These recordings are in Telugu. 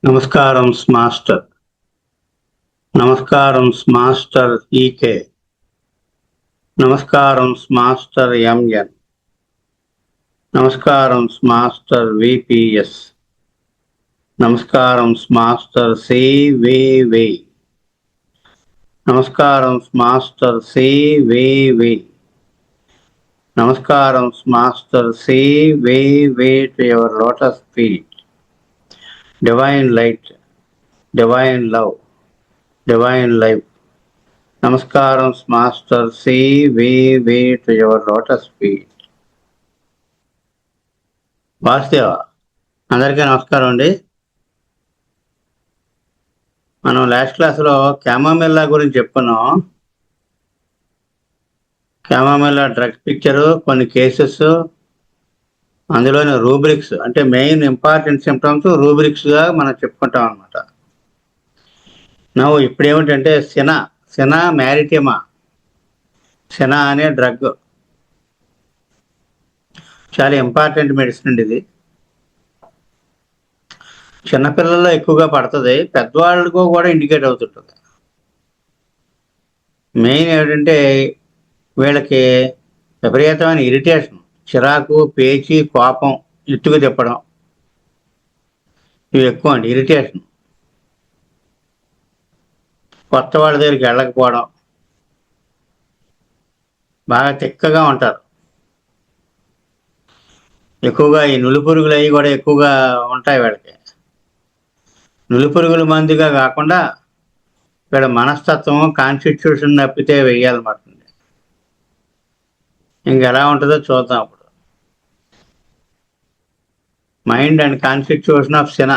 నమస్కారం మాస్టర్. నమస్కారం మాస్టర్ ఈకే. నమస్కారం మాస్టర్ ఎంఎన్. నమస్కారం మాస్టర్ విపిఎస్. నమస్కారం మాస్టర్ సివివి. నమస్కారం మాస్టర్ సివివి. నమస్కారం master CVV to your lotus feet. Divine light, divine love, divine life. Namaskaram, Master CVV to your lotus feet. Vasudeva, అందరికీ నమస్కారం అండి. మనం లాస్ట్ క్లాస్లో క్యామోమిల్లా గురించి చెప్పుకున్నాం. క్యామోమిల్లా డ్రగ్స్ పిక్చరు, కొన్ని కేసెస్, అందులోని రూబ్రిక్స్, అంటే మెయిన్ ఇంపార్టెంట్ సిమ్టమ్స్ రూబ్రిక్స్గా మనం చెప్పుకుంటాం అనమాట. ఇప్పుడు ఏమిటంటే సినా మ్యారిటిమా. సినా అనే డ్రగ్ చాలా ఇంపార్టెంట్ మెడిసిన్ అండి. ఇది చిన్నపిల్లల్లో ఎక్కువగా పడుతుంది, పెద్దవాళ్ళకు కూడా ఇండికేట్ అవుతుంటుంది. మెయిన్ ఏమిటంటే వీళ్ళకి విపరీతమైన ఇరిటేషన్, చిరాకు, పేచి, కోపం, ఇట్టుకు తిప్పడం, ఇవి ఎక్కువ అండి. ఇరిటేషన్, కొత్త వాళ్ళ దగ్గరికి వెళ్ళకపోవడం, బాగా తిక్కగా ఉంటారు. ఎక్కువగా ఈ నులిపురుగులు అవి కూడా ఎక్కువగా ఉంటాయి వీళ్ళకి. నులిపురుగుల మందుగా కాకుండా వీళ్ళ మనస్తత్వం, కాన్స్టిట్యూషన్ తప్పితే వెయ్యాలన్నమాట. ఇంకెలా ఉంటుందో చూద్దాం అప్పుడు. Mind and constitution of Cina.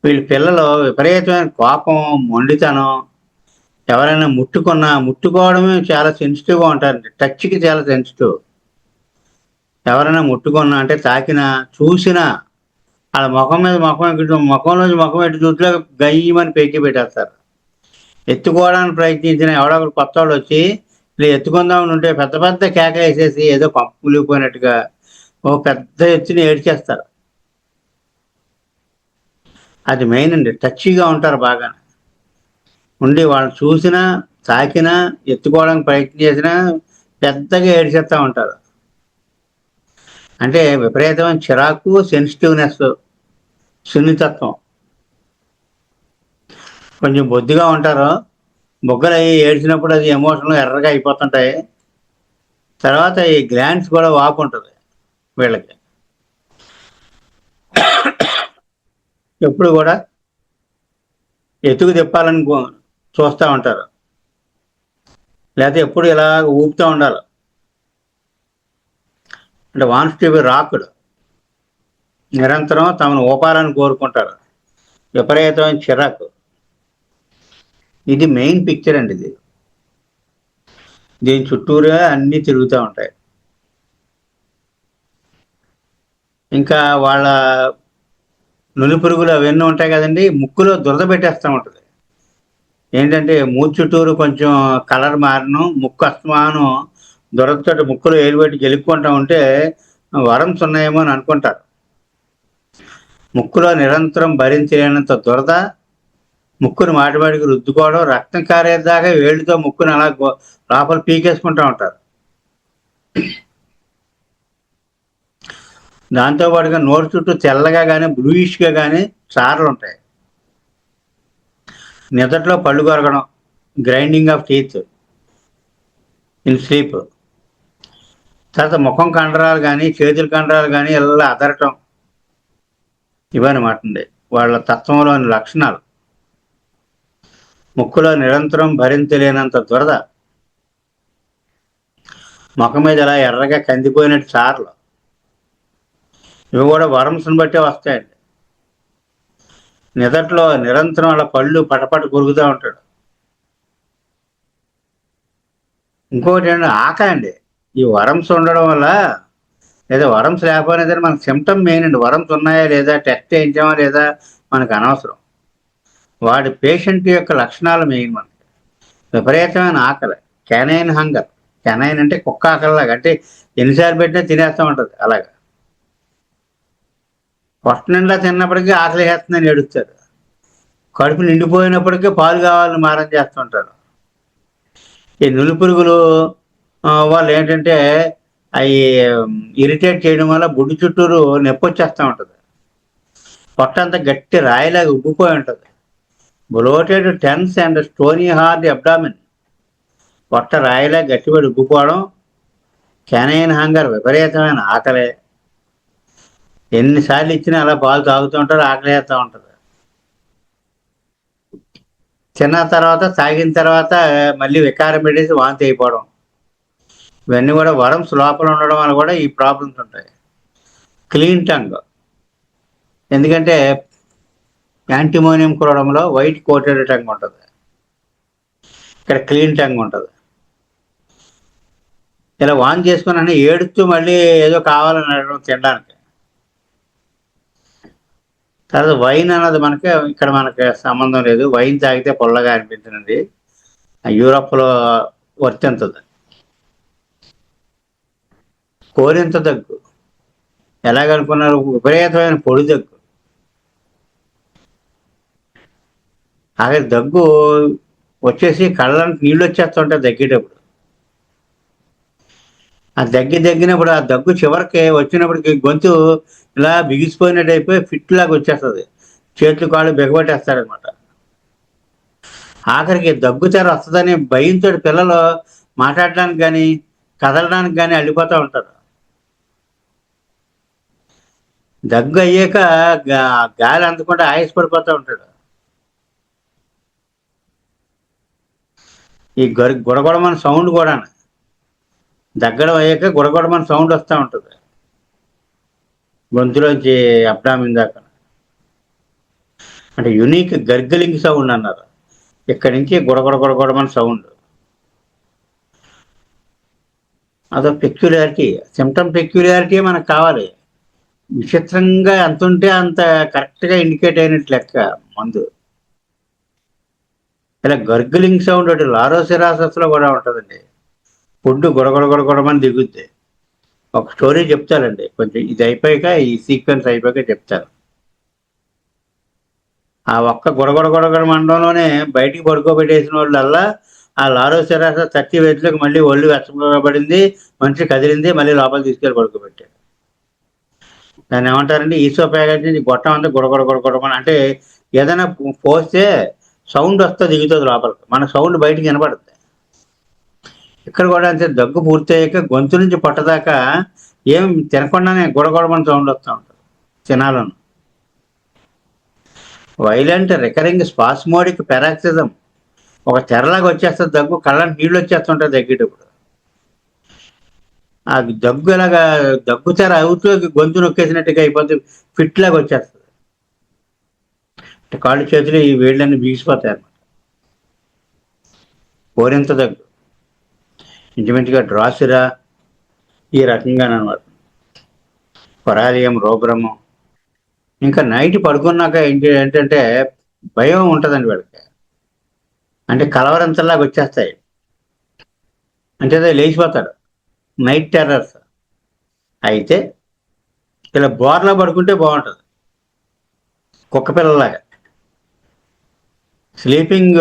వీళ్ళ పిల్లలు విపరీతమైన కోపం, మొండితనం, ఎవరైనా ముట్టుకోవడమే చాలా సెన్సిటివ్గా ఉంటారండి. టచ్కి చాలా సెన్సిటివ్. ఎవరైనా ముట్టుకున్నా అంటే తాకినా, చూసినా వాళ్ళ ముఖంలోంచి ముఖం ఎటు చూసినా గయ్యమని పెట్టి పెట్టేస్తారు. ఎత్తుకోవడానికి ప్రయత్నించిన ఎవడో ఒకరు కొత్త వాళ్ళు వచ్చి ఇలా ఎత్తుకుందామని ఉంటే పెద్ద పెద్ద కేక వేసేసి ఏదో పంపులిపోయినట్టుగా ఓ పెద్ద ఎత్తున ఏడ్చేస్తారు. అది మెయిన్ అండి. టచ్గా ఉంటారు బాగా ఉండి, వాళ్ళని చూసినా, తాకినా, ఎత్తుకోవడానికి ప్రయత్నం చేసినా పెద్దగా ఏడ్చేస్తూ ఉంటారు. అంటే విపరీతమైన చిరాకు, సెన్సిటివ్నెస్, సున్నితత్వం. కొంచెం బొద్దుగా ఉంటారు. బొగ్గలు అవి ఏడ్చినప్పుడు అది ఎమోషనల్ ఎర్రగా అయిపోతుంటాయి. తర్వాత ఈ గ్లాండ్స్ కూడా వాపు ఉంటుంది వీళ్ళకి. ఎప్పుడు కూడా ఎత్తుకు తిప్పాలని చూస్తూ ఉంటారు, లేకపోతే ఎప్పుడు ఇలా ఊపుతూ ఉండాలి. అంటే వాన్స్ టు బి రాక్డ్. నిరంతరం తమను ఊపాలని కోరుకుంటారు. విపరీతమైన చిరాకు. ఇది మెయిన్ పిక్చర్ అండి. దీని చుట్టూరే అన్నీ తిరుగుతూ ఉంటాయి. ఇంకా వాళ్ళ నులిపురుగులు అవన్నీ ఉంటాయి కదండి, ముక్కులో దురద పెట్టేస్తూ ఉంటుంది. ఏంటంటే మూతి చుట్టూరు కొంచెం కలర్ మారను, ముక్కు అస్తమానం దురదతో ముక్కులో ఏలు పెట్టి గెలుక్కుంటూ ఉంటే వరమ్స్ ఉన్నాయేమో అని అనుకుంటారు. ముక్కులో నిరంతరం భరించలేనంత దురద, ముక్కును మాటిమాటికి రుద్దుకోవడం, రక్తం కారేదాకా వేళ్ళతో ముక్కును అలా లోపల పీకేసుకుంటూ ఉంటారు. దాంతోపాటుగా నోరు చుట్టూ తెల్లగా కానీ బ్లూయిష్గా కానీ చారలు ఉంటాయి. నిద్రలో పళ్ళు కొరగడం, grinding of teeth in sleep. తర్వాత ముఖం కండరాలు కానీ, చేతుల కండరాలు కానీ ఇలా అదరటం, ఇవన్నమాట అండి వాళ్ళ తత్వంలోని లక్షణాలు. ముక్కులో నిరంతరం భరించలేనంత దురద, ముఖం మీద ఇలా ఎర్రగా కందిపోయినట్టు చారలు, ఇవి కూడా వరమ్స్ని బట్టే వస్తాయండి. నిదట్లో నిరంతరం అలా పళ్ళు పటపట కొరుకుతూ ఉంటాడు. ఇంకొకటి ఏంటంటే ఆకలి అండి. ఈ వరమ్స్ ఉండడం వల్ల, లేదా వరమ్స్ లేకపోయినా మనకు సిమ్టమ్ మెయిన్ అండి. వరమ్స్ ఉన్నాయా లేదా, టెస్ట్ చేయించామా లేదా మనకు అనవసరం. వాడి పేషెంట్ యొక్క లక్షణాలు మెయిన్ మనకి. విపరీతమైన ఆకలి, కెనైన్ హంగర్. కెనైన్ అంటే కుక్క ఆకలిలాగా, అంటే ఎన్నిసార్లు పెట్టినా తినేస్తూ ఉంటుంది అలాగా. పొట్ట నిండా తిన్నప్పటికీ ఆకలి వేస్తుందని ఏడుస్తారు. కడుపు నిండిపోయినప్పటికీ పాలు కావాలని మారం చేస్తుంటారు. ఈ నులి పురుగులు వాళ్ళు ఏంటంటే అవి ఇరిటేట్ చేయడం వల్ల బుడ్డి చుట్టూరు నొప్పి వచ్చేస్తూ ఉంటుంది. పొట్ట అంతా గట్టి రాయిలాగా ఉబ్బిపోయి ఉంటుంది. Bloated tense and stony hard abdomen, పొట్ట రాయిలా గట్టిపడి ఉబ్బిపోవడం, కెనైన్ హంగర్ విపరీతమైన ఆకలి. ఎన్నిసార్లు ఇచ్చినా అలా పాలు తాగుతూ ఉంటారు, ఆకలి వేస్తూ ఉంటుంది. తిన్న తర్వాత తాగిన తర్వాత మళ్ళీ వికారం పెట్టేసి వాంతి అయిపోవడం, ఇవన్నీ కూడా వరమ్స్ లోపల ఉండడం వల్ల కూడా ఈ ప్రాబ్లమ్స్ ఉంటాయి. క్లీన్ టంగ్, ఎందుకంటే యాంటీమోనియం క్లోరంలో వైట్ కోటెడ్ టంగ్ ఉంటుంది, ఇక్కడ క్లీన్ టంగ్ ఉంటుంది. ఇలా వాన్ చేసుకుని ఏడుస్తూ మళ్ళీ ఏదో కావాలని అడగడం తినడానికి. తర్వాత వైన్ అన్నది ఇక్కడ మనకి సంబంధం లేదు. వైన్ తాగితే పొల్లగా అనిపించినది యూరప్లో వర్తించదు. కోరింత దగ్గు ఎలాగనుకున్నారు? విపరీతమైన పొడి దగ్గు. అక్కడ దగ్గు వచ్చేసి కళ్ళకి నీళ్ళు వచ్చేస్తుంటాయి దగ్గేటప్పుడు. ఆ దగ్గినప్పుడు ఆ దగ్గు చివరికి వచ్చినప్పటికి గొంతు ఇలా బిగిసిపోయినట్టు అయిపోయి ఫిట్ లాగా వచ్చేస్తుంది. చేతులు కాళ్ళు బిగబట్టేస్తారనమాట. ఆఖరికి దగ్గు తెర వస్తుందని భయంతో పిల్లలు మాట్లాడడానికి కానీ కదలడానికి కానీ అల్లిపోతూ ఉంటారు. దగ్గు అయ్యాక గాలి అందకుండా ఆయాస పడిపోతూ ఉంటాడు. ఈ గుడగొడమని సౌండ్ కూడా దగ్గడం అయ్యాక గుడగొడమని సౌండ్ వస్తూ ఉంటుంది గొంతులోంచి అబ్డామిన్ దాకా. అంటే యునిక్ గర్గలింగ్ సౌండ్ అన్నారు. ఇక్కడి నుంచి గుడగొడమని సౌండ్. అదో పెక్యులారిటీ, సిమ్టమ్ పెక్యులారిటీ మనకు కావాలి. విచిత్రంగా ఎంత ఉంటే అంత కరెక్ట్గా ఇండికేట్ అయినట్టు లెక్క మందు. ఇలా గర్గలింగ్ సౌండ్ ఒకటి లారోసిరాసస్లో కూడా ఉంటుందండి. ఫుడ్ గుడగొడమని దిగుద్ది. ఒక స్టోరీ చెప్తానండి, కొంచెం ఇది అయిపోయాక, ఈ సీక్వెన్స్ అయిపోయాక చెప్తాను. ఆ ఒక్క గుడగొడ మండలంలోనే బయటికి పడుకోబెట్టేసిన వాళ్ళల్లా ఆ లారోసిరాసస్ చచ్చి వెతులకు మళ్ళీ ఒళ్ళు వెచ్చబడింది, మనిషి కదిలింది, మళ్ళీ లోపల తీసుకెళ్ళి పడుకోబెట్టాడు. దాన్ని ఏమంటారంటే ఈసోఫాగస్ నుంచి గొట్టం అంతా గుడగొడమని. అంటే ఏదైనా పోస్తే సౌండ్ వస్తే దిగుతుంది లోపలికి, మన సౌండ్ బయటికి వినపడుతుంది. ఇక్కడ కూడా అంతే, దగ్గు పూర్తయ్యాక గొంతు నుంచి పట్టదాకా ఏం తినకుండానే గుడగొడమని సౌండ్ వస్తూ ఉంటుంది తినాలను. వైలెంట్ రికరింగ్ స్పాస్మోడిక్ పెరాక్సిజం, ఒక తెరలాగా వచ్చేస్తుంది దగ్గు, కళ్ళని నీళ్ళు వచ్చేస్తుంటాయి దగ్గేటప్పుడు. ఆ దగ్గు ఇలాగా దగ్గు తెర అవుతూ గొంతు నొక్కేసినట్టుగా అయిపోతుంది, ఫిట్ లాగా వచ్చేస్తుంది. కాళ్ళు చేతులు ఈ వేళ్ళన్నీ బిగిసిపోతాయి అన్నమాట. కోరింత దగ్గు, ఇంచుమించుగా డ్రాసిరా ఈ రకంగానమాట. పరాలియం రోబ్రము. ఇంకా నైట్ పడుకున్నాక ఏంటంటే భయం ఉంటుందండి వీళ్ళకి. అంటే కలవరంతలాగా వచ్చేస్తాయి, అంటే లేచిపోతాడు. Night terrors. అయితే ఇలా బోర్లా పడుకుంటే బాగుంటుంది, కుక్క పిల్లలాగా. Sleeping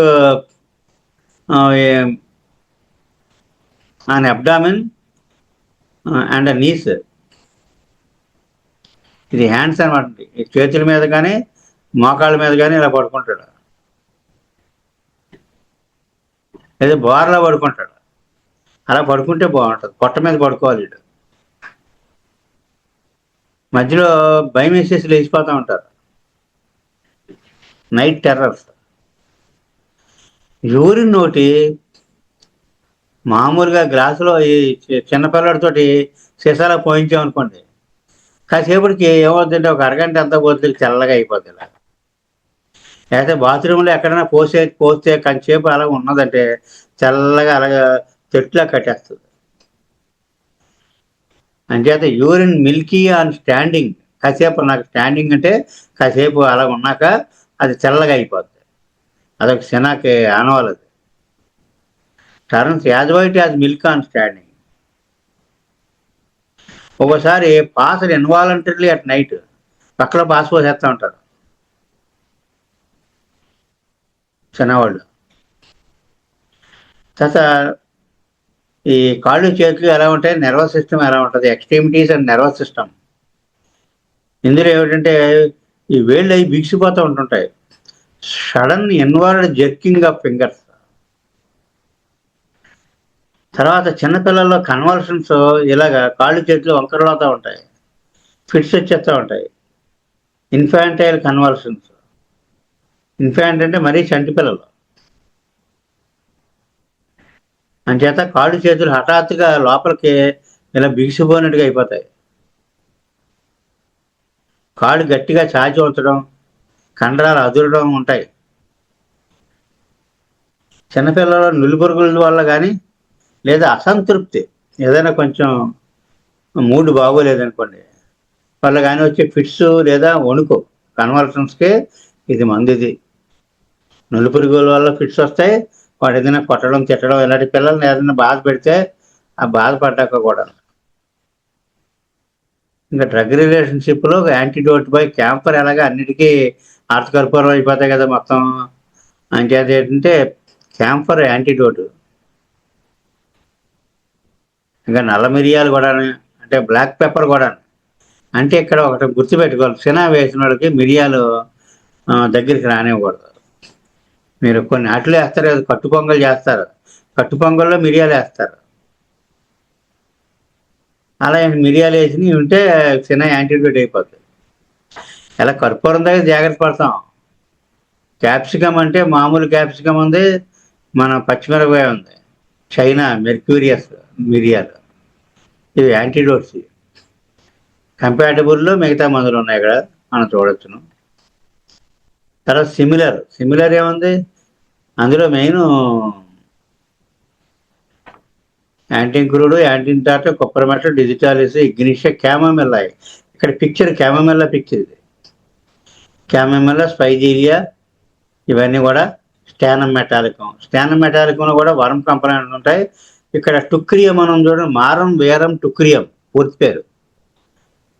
on abdomen and knees. ఇది హ్యాండ్స్ అనమాట. చేతుల మీద కానీ మోకాళ్ళ మీద కానీ ఇలా పడుకుంటాడు, లేదా బోర్లా పడుకుంటాడు. అలా పడుకుంటే బాగుంటుంది. పొట్ట మీద పడుకోవాలి వీడు. మధ్యలో భయం వేసేసి లేచిపోతూ ఉంటారు. Night terrors. యూరిన్ నోటి మామూలుగా గ్లాసులో ఈ చిన్నపిల్లడితోటి సీసాలో పోయించామనుకోండి, కాసేపటికి ఏమవుతుందంటే ఒక అరగంట అంతా పోతే తెల్లగా అయిపోతుంది. ఇలా లేకపోతే బాత్రూంలో ఎక్కడైనా పోస్తే కొంచెంసేపు అలా ఉన్నదంటే తెల్లగా అలాగా చెట్లా కట్టేస్తుంది. అంచేత యూరిన్ మిల్కీ ఆన్ స్టాండింగ్. కాసేపు నాకు స్టాండింగ్ అంటే కాసేపు అలా ఉన్నాక అది తెల్లగా అయిపోద్ది. అదొక సినాకి ఆనవాలది. Turns as white as milk on standing. ఒక్కోసారి పాస్ ఇన్వాలంటరీలీ అట్ నైట్, పక్కలో పాస్ పోసేస్తూ ఉంటారు చిన్నవాళ్ళు. తర్వాత ఈ కాళ్ళు చేతులు ఎలా ఉంటాయి, నర్వస్ సిస్టమ్ ఎలా ఉంటుంది, ఎక్స్ట్రీమిటీస్ అండ్ నర్వస్ సిస్టమ్. ఇందులో ఏమిటంటే ఈ వేళ్ళు అవి బిగిసిపోతూ ఉంటుంటాయి. Sudden involved jerking of fingers. తర్వాత చిన్నపిల్లల్లో కన్వల్షన్స్, ఇలాగా కాళ్ళు చేతులు వంకరలవుతూ ఉంటాయి, ఫిట్స్ వచ్చేస్తూ ఉంటాయి. Infantile convulsions. ఇన్ఫాంట్ అంటే మరీ చంటి పిల్లలు. అంచేత కాళ్ళు చేతులు హఠాత్తుగా లోపలికి ఇలా బిగిసిపోయినట్టుగా అయిపోతాయి. కాళ్ళు గట్టిగా చాచి ఉంచడం, కండరాలు అదురడం ఉంటాయి. చిన్నపిల్లల నులిపురుగుల వల్ల కానీ, లేదా అసంతృప్తి, ఏదైనా కొంచెం మూడ్ బాగోలేదనుకోండి, వల్ల కానీ వచ్చే ఫిట్స్ లేదా వణుకు, కన్వల్షన్స్కే ఇది మందుది. నులిపురుగుల వల్ల ఫిట్స్ వస్తాయి. వాడు ఏదైనా కొట్టడం, తిట్టడం, ఇలాంటి పిల్లల్ని ఏదైనా బాధ పెడితే ఆ బాధపడ్డాక కూడా. ఇంకా డ్రగ్ రిలేషన్షిప్లో యాంటీడోట్ బై క్యాంపర్ ఎలాగా అన్నిటికీ ఆర్థకర్పూరం అయిపోతాయి కదా మొత్తం. అంచేత ఏంటంటే క్యాంఫర్ యాంటీడోటు. ఇంకా నల్ల మిరియాలు కూడా, అంటే బ్లాక్ పెప్పర్ కూడా. అంటే ఇక్కడ ఒకటి గుర్తుపెట్టుకోవాలి, సినా వేసిన వాళ్ళకి మిరియాలు దగ్గరికి రానివ్వకూడదు. మీరు కొన్ని అట్లు వేస్తారు కదా, కట్టు పొంగల్ చేస్తారు, కట్టు పొంగల్లో మిరియాలు వేస్తారు. అలా మిరియాలు వేసి ఉంటే సినా యాంటీడోట్ అయిపోతుంది. ఇలా కర్పూరం దగ్గర జాగ్రత్త పడతాం. క్యాప్సికమ్ అంటే మామూలు క్యాప్సికమ్ ఉంది, మన పచ్చిమిరపకాయ ఉంది, చైనా మెర్క్యూరియస్ మిరియాలు, ఇవి యాంటీడోట్స్. కంపాటబుల్లో మిగతా మందులు ఉన్నాయి ఇక్కడ, మనం చూడొచ్చును. తర్వాత సిమిలర్ ఏముంది, అందులో మెయిన్ యాంటీక్రూడ్, యాంటీటాట్, కొప్పరమెట్, డిజిటాలిస్, ఇగ్నిషియా, క్యామమిల్లా. ఇక్కడ పిక్చర్ క్యామమిల్లా పిక్చర్ ఇది. క్యామమిల్లా, స్పైజీలియా, ఇవన్నీ కూడా స్టానం మెటాలికంలో కూడా వరం కంపనెంట్లు ఉంటాయి. ఇక్కడ టుక్రియం మనం చూడండి, మారం వేరం టుక్రియం పూర్తి పేరు.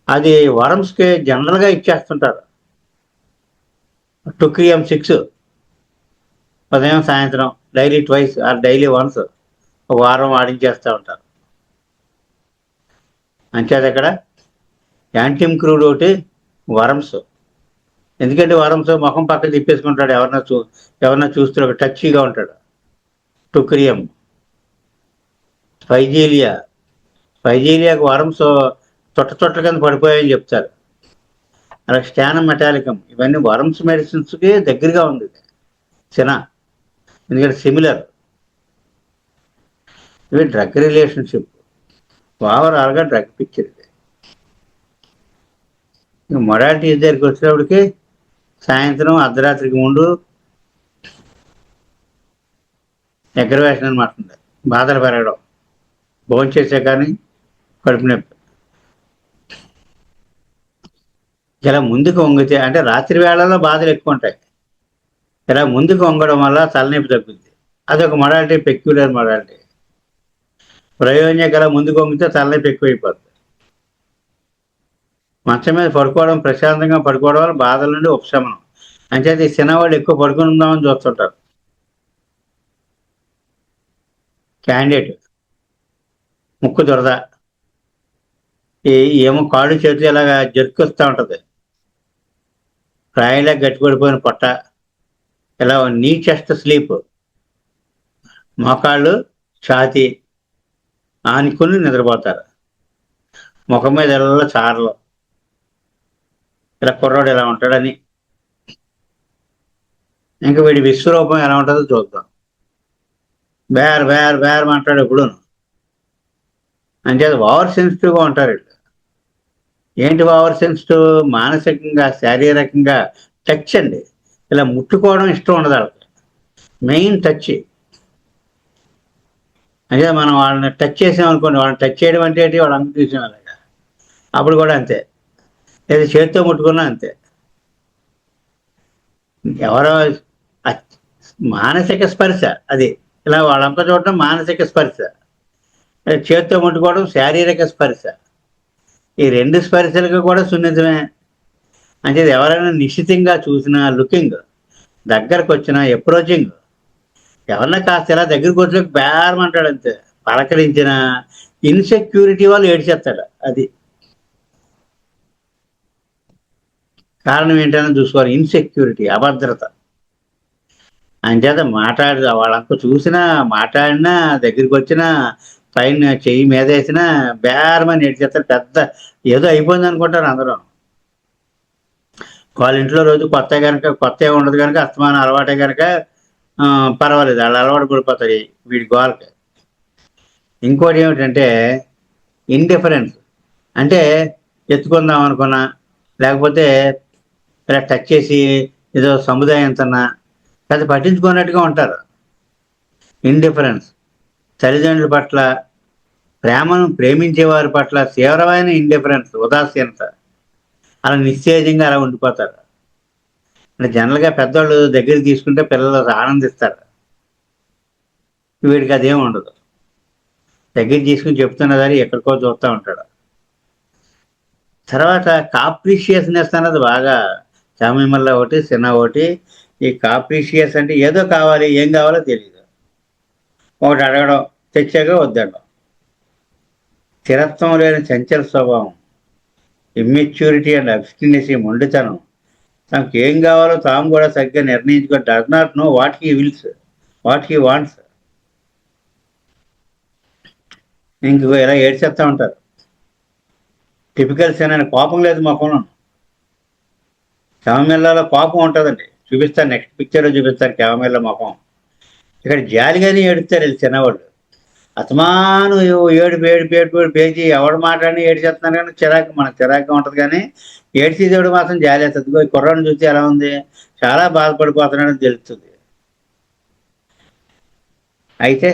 అది వరమ్స్కి జనరల్గా ఇచ్చేస్తుంటారు. టుక్రియం 6 ఉదయం సాయంత్రం daily twice or daily once ఒక వారం ఆడించేస్తూ ఉంటారు. అంచేది ఇక్కడ యాంటిమ్ క్రూడ్ ఒకటి, వరమ్స్. ఎందుకంటే వరమ్స్ ముఖం పక్క తిప్పేసుకుంటాడు, ఎవరన్నా చూస్తే ఒక టచ్గా ఉంటాడు. టుక్రియం. స్పైజీలియాకు వరమ్స్ తొట్ట కింద పడిపోయాయని చెప్తారు. అలా స్టానం మెటాలికం, ఇవన్నీ వరమ్స్ మెడిసిన్స్కి దగ్గరగా ఉంది సినా, ఎందుకంటే సిమిలర్. ఇవి డ్రగ్ రిలేషన్షిప్, ఓవరాల్గా డ్రగ్ పిక్చర్ ఇది. మొడాలిటీస్ దగ్గరికి వచ్చినప్పటికి సాయంత్రం అర్ధరాత్రికి ముందు ఎగ్రవేషన్ అనమాట, బాధలు పెరగడం, భోంచేసే కానీ కడుపు నొప్పి. ఇలా ముందుకు వంగితే, అంటే రాత్రి వేళల్లో బాధలు ఎక్కువ ఉంటాయి, ఇలా ముందుకు వంగడం వల్ల తలనొప్పి తగ్గుద్ది. అదొక మొడాలిటీ, పెక్యులర్ మొడాలిటీ. ప్రయోజనం ఇలా ముందుకు వంగితే తలనొప్పి ఎక్కువైపోతుంది. మంచం మీద పడుకోవడం, ప్రశాంతంగా పడుకోవడం వల్ల బాధల నుండి ఉపశమనం. అంచేది ఈ చిన్నవాళ్ళు ఎక్కువ పడుకుని ఉందామని చూస్తుంటారు. క్యాండిడేట్ ముక్కు దురద, ఏమో కాళ్ళు చేతులు ఇలాగా జరుకొస్తూ ఉంటుంది, రాయిలా గట్టిపడిపోయిన పొట్ట, ఇలా నీ చెస్ట్ స్లీప్, మోకాళ్ళు ఛాతీ ఆనుకుని నిద్రపోతారు, ముఖం మీద ఇలా చారలు, ఇలా కుర్రాడు ఎలా ఉంటాడని. ఇంకా వీడి విశ్వరూపం ఎలా ఉంటుందో చూద్దాం. బేర్ మాట్లాడు ఎప్పుడు. అంచేది ఓవర్ సెన్సిటివ్గా ఉంటారు వీళ్ళు. ఏంటి ఓవర్ సెన్సిటివ్? మానసికంగా, శారీరకంగా టచ్ అండి. ఇలా ముట్టుకోవడం ఇష్టం ఉండదు వాళ్ళకి, మెయిన్ టచ్. అంటే మనం వాళ్ళని టచ్ చేసామనుకోండి, వాళ్ళని టచ్ చేయడం అంటే ఏంటి, వాళ్ళు అంత చూసాం అలాగా, అప్పుడు కూడా అంతే. లేదా చేతితో ముట్టుకున్నా అంతే. ఎవరో మానసిక స్పర్శ అది, ఇలా వాళ్ళంత చూడటం మానసిక స్పర్శ, చేతితో ముట్టుకోవడం శారీరక స్పర్శ. ఈ రెండు స్పర్శలకు కూడా సున్నితమే. అంటే ఎవరైనా నిశ్చితంగా చూసినా లుకింగ్, దగ్గరకు వచ్చినా అప్రోచింగ్, ఎవరన్నా కాస్త ఇలా దగ్గరికి వచ్చి బేరమంటాడు అంతే. పలకరించిన ఇన్సెక్యూరిటీ వాళ్ళు ఏడ్చేస్తాడు. అది కారణం ఏంటని చూసుకోవాలి. ఇన్సెక్యూరిటీ, అభద్రత. అంచేత వాళ్ళంతా చూసినా, మాట్లాడినా, దగ్గరికి వచ్చినా, పైన చెయ్యి మీద వేసినా బేరమని ఏడ్చేస్తారు. పెద్ద ఏదో అయిపోయింది అనుకుంటారు అందరూ. వాళ్ళ ఇంట్లో రోజు కొత్త కనుక కొత్త ఉండదు కనుక అస్తమానం అలవాటే కనుక పర్వాలేదు, వాళ్ళు అలవాటు పడిపోతాయి వీడి గోలకి. ఇంకోటి ఏమిటంటే ఇండిఫరెన్స్. అంటే ఎత్తుకుందాం అనుకున్నా, లేకపోతే ఇలా టచ్ చేసి ఏదో సముదాయం తన్నా పెద్ద పట్టించుకున్నట్టుగా ఉంటారు. ఇండిఫరెన్స్. తల్లిదండ్రుల పట్ల, ప్రేమను ప్రేమించే వారి పట్ల తీవ్రమైన ఇండిఫరెన్స్, ఉదాసీనత. అలా నిశ్చేజంగా అలా ఉండిపోతారు. అంటే జనరల్గా పెద్దవాళ్ళు దగ్గరికి తీసుకుంటే పిల్లలు ఆనందిస్తారు. వీడికి అదేం ఉండదు. దగ్గర తీసుకుని చెప్తున్నదని ఎక్కడికో చూస్తూ ఉంటాడు. తర్వాత కాప్రిషియస్నెస్ అన్నది బాగా చామిమల్ల ఒకటి, చిన్న ఒకటి. ఈ కాప్రిషియస్ అంటే ఏదో కావాలి, ఏం కావాలో తెలియదు. ఒకటి అడగడం, తెచ్చాక వద్దడం. స్థిరత్వం లేని చంచల స్వభావం, ఇమ్మెచ్యూరిటీ అండ్ అబ్స్టినెసీ, మొండితనం. తనకు ఏం కావాలో తాము కూడా సరిగ్గా నిర్ణయించుకొని does not know what he wills, what he wants. ఇంక ఇలా ఏడ్చేస్తూ ఉంటారు. Typical scene. కోపం లేదు ముఖంలో. క్యామెల్లాలో కోపం ఉంటుందండి. చూపిస్తాను, నెక్స్ట్ పిక్చర్లో చూపిస్తారు క్యామెల్లా ముఖం. ఇక్కడ జాలిగానే ఏడుస్తారు వీళ్ళు చిన్నవాళ్ళు. అతమాను ఏడుపు ఏడుపు ఏడుపు పేజీ ఎవడు మాట్లాడి ఏడ్చేస్తున్నారు కానీ మనకు చిరాకుగా ఉంటుంది. కానీ ఏడ్చేదేవుడు మాత్రం జాలి వేస్తుంది. కుర్రాడిని చూస్తే ఎలా ఉంది, చాలా బాధపడిపోతున్నాడని తెలుస్తుంది. అయితే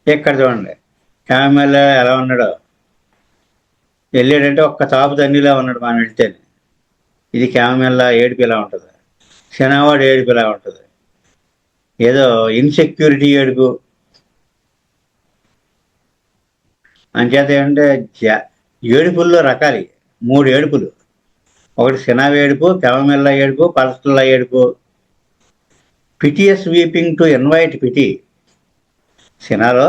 ఇక్కడ చూడండి క్యామెల్లా ఎలా ఉన్నాడో. వెళ్ళాడంటే ఒక్క తాపు తన్నిలా ఉన్నాడు మనం వెళ్తే. ఇది క్యామెల్లా ఏడుపు ఇలా ఉంటుంది, శనావాడు ఏడుపు ఇలా ఉంటుంది. ఏదో ఇన్సెక్యూరిటీ ఏడుపు. అంచేత ఏంటంటే ఏడుపుల్లో రకాలు 3 ఏడుపులు. ఒకటి సినావి ఏడుపు, క్యామెల్లా ఏడుపు, పల్స్టల్లా ఏడుపు. Piteous weeping to invite pity. సినాలో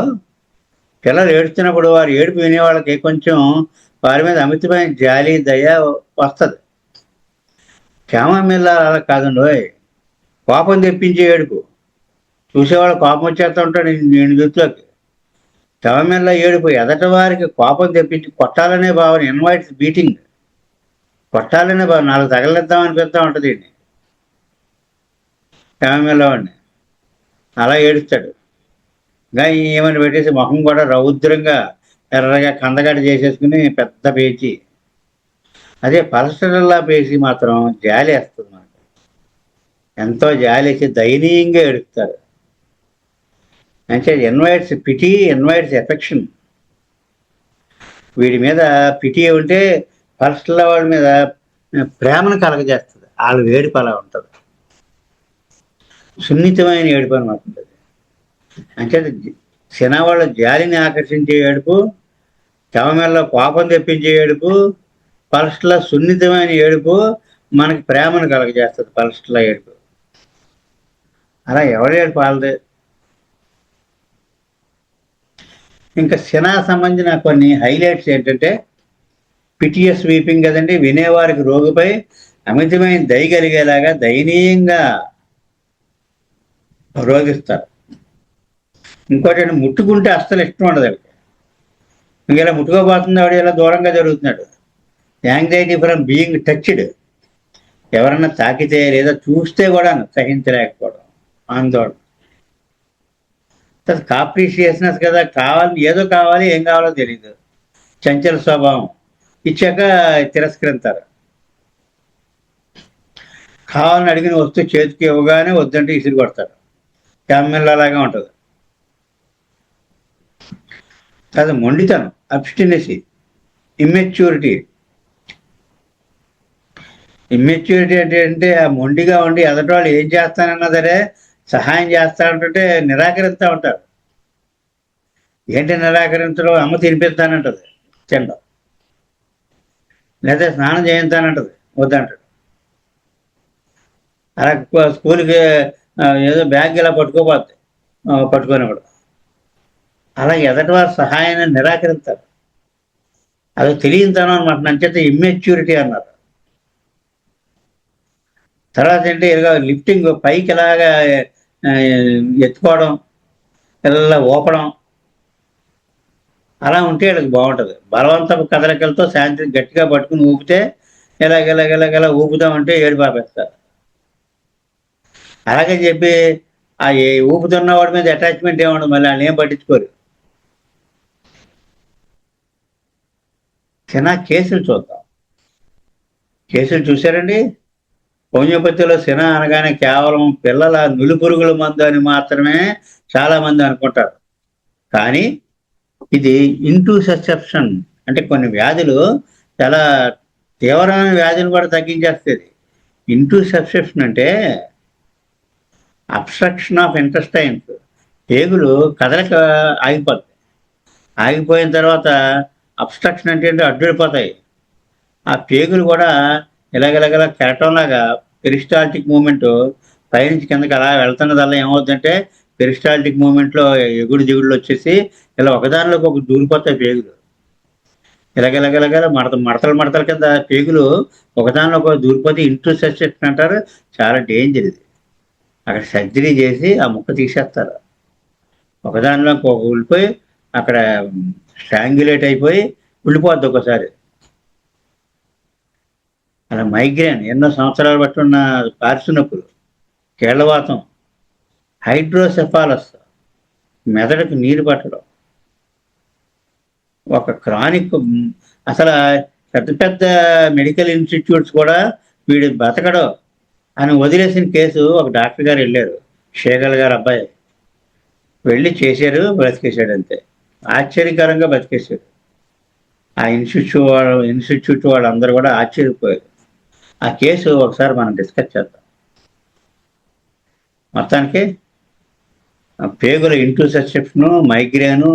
పిల్లలు ఏడుస్తున్నప్పుడు వారి ఏడుపు వినేవాళ్ళకి కొంచెం వారి మీద అమితమైన జాలి, దయ వస్తుంది. క్యామెల్లా అలా కాదండి, కోపం తెప్పించే ఏడుపు. చూసేవాళ్ళు కోపం వచ్చేస్తూ ఉంటాడు నేను చూతులోకి. క్యామెల్లా ఏడుపు ఎదటి వారికి కోపం తెప్పించి కొట్టాలనే భావన, ఇన్వైట్స్ బీటింగ్. కొట్టాలనే భావన, 4 తగలిద్దాం అనిపిస్తూ ఉంటుంది అండి క్యామెల్లా వాడిని. అలా ఏడుస్తాడు. ఇంకా ఏమని పెట్టేసి ముఖం కూడా రౌద్రంగా ఎర్రగా కందగడ్డ చేసేసుకుని పెద్ద పేచి. అదే పల్స్టర్లా పేసి మాత్రం జాలి వేస్తుంది మనకు. ఎంతో జాలి వేసి దయనీయంగా ఏడుస్తారు. అంటే ఇన్వైట్స్ పిటి, ఇన్వైట్స్ ఎఫెక్షన్. వీడి మీద పిటి ఉంటే పల్స్టర్ల వాళ్ళ మీద ప్రేమను కలగజేస్తుంది. వాళ్ళ ఏడుపు అలా ఉంటుంది, సున్నితమైన ఏడుపు అనమాట ఉంటుంది. అంటే సినావాళ్ళ జాలిని ఆకర్షించే ఏడుపు, క్యామెల్లా కోపం తెప్పించే ఏడుపు, పల్స్టర్ల సున్నితమైన ఏడుపు మనకి ప్రేమను కలగజేస్తుంది. పల్స్టర్ల ఏడుపు అలా ఎవరి ఏడుపు వాళ్ళదే. ఇంకా సినా సంబంధించిన కొన్ని హైలైట్స్ ఏంటంటే పిటిఎస్ వీపింగ్ కదండి, వినేవారికి రోగిపై అమితమైన దయ కలిగేలాగా దయనీయంగా రోగిస్తారు. ఇంకోటి ముట్టుకుంటే అస్సలు ఇష్టం ఉండదు ఆవిడకి. ఇంకెలా ముట్టుకోబోతుంది ఆవిడ, ఇలా దూరంగా జరుగుతున్నాడు. Anxiety from being touched. ఎవరన్నా తాకితే లేదా చూస్తే కూడా సహించలేకపోవడం, ఆందోళన. కాప్రిషియస్నెస్ కదా, ఏదో కావాలి, ఏం కావాలో తెలియదు. చంచల స్వభావం. ఇచ్చాక తిరస్కరిస్తారు. కావాలని అడిగిన వస్తువు చేతికి ఇవ్వగానే వద్దంటే ఇసిరి కొడతారు. క్యామెల్లా లాగా ఉంటుంది. అది మొండితనం, అబ్స్టినెసీ, ఇమ్మెచ్యూరిటీ. ఇమ్మెచ్యూరిటీ అంటే ఆ మొండిగా ఉండి ఎదటి వాళ్ళు ఏం చేస్తానన్నా సరే సహాయం చేస్తానంటే నిరాకరిస్తూ ఉంటారు. ఏంటి నిరాకరించడం? అమ్మ తినిపిస్తానంటది తినడం, లేదా స్నానం చేయిస్తానంటది వద్దంటాడు. అలా స్కూల్కి ఏదో బ్యాగ్ ఇలా పట్టుకోపోద్ది, పట్టుకునేవాడు. అలా ఎదటి వారి సహాయాన్ని నిరాకరిస్తారు. అది తెలియనితనం అనమాట. నచ్చేత ఇమ్మెచ్యూరిటీ అన్నారు. తర్వాత ఏంటి ఇలాగ లిఫ్టింగ్ పైకి ఇలాగా ఆ, ఎత్తుకోవడం, ఇలా ఊపడం, అలా ఉంటే వీళ్ళకి బాగుంటుంది. బలవంతపు కదలికలతో శాంతిని గట్టిగా పట్టుకుని ఊపితే ఇలాగ ఊపుదామంటే ఏడు పాపేస్తారు. అలాగని చెప్పి ఆ ఊపుతున్న వాడి మీద అటాచ్మెంట్ ఏముండదు, మళ్ళీ వాళ్ళు ఏం పట్టించుకోరు. చిన్న కేసులు చూద్దాం. కేసులు చూశారండి? హోమియోపతిలో శన అనగానే కేవలం పిల్లల నులిపురుగుల మందు అని మాత్రమే చాలా మంది అనుకుంటారు. కానీ ఇది ఇంటూ ససెప్షన్, అంటే కొన్ని వ్యాధులు చాలా తీవ్రమైన వ్యాధులు కూడా తగ్గించేస్తుంది. ఇంటూ సబ్సెప్షన్ అంటే అబ్స్ట్రక్షన్ ఆఫ్ ఇంటెస్టైన్స్, పేగులు కదలిక ఆగిపోతాయి. ఆగిపోయిన తర్వాత అబ్స్ట్రక్షన్ అంటే అడ్డుడిపోతాయి. ఆ పేగులు కూడా ఇలాగ కెరటంలాగా పెరిస్టాల్టిక్ మూమెంట్ పైనుంచి కిందకి అలా వెళ్తున్నదల్లా ఏమవుతుందంటే పెరిస్టాల్టిక్ మూమెంట్లో ఎగుడు దిగుడులు వచ్చేసి ఇలా ఒకదానిలోకి ఒక దూరిపోతాయి పేగులు. ఇలాగ మడతల కింద పేగులు ఒకదానిలో ఒక దూరిపోతే ఇంటర్సెప్షన్ అంటారు. చాలా డేంజర్ ఇది. అక్కడ సర్జరీ చేసి ఆ ముక్క తీసేస్తారు. ఒకదానిలో ఒక ఉల్లిపోయి అక్కడ స్ట్రాంగ్యులేట్ అయిపోయి ఉండిపోద్ది ఒకసారి. అలా మైగ్రేన్, ఎన్నో సంవత్సరాలు బట్టి ఉన్న పార్శ్వ నొప్పులు, కీళ్లవాతం, హైడ్రోసెఫాలస్, మెదడుకు నీరు పట్టడం, ఒక క్రానిక్. అసలు పెద్ద పెద్ద మెడికల్ ఇన్స్టిట్యూట్స్ కూడా వీడు బతకడం అని వదిలేసిన కేసు ఒక డాక్టర్ గారు వెళ్ళారు, షేగల్ గారు అబ్బాయి వెళ్ళి చేశారు, బ్రతికేశాడు అంతే. ఆశ్చర్యకరంగా బతికేశాడు. ఆ ఇన్స్టిట్యూట్ వాళ్ళందరూ కూడా ఆశ్చర్యపోయారు. ఆ కేసు ఒకసారి మనం డిస్కస్ చేద్దాం. మొత్తానికి పేగుల ఇంటూసెప్షన్, మైగ్రేను,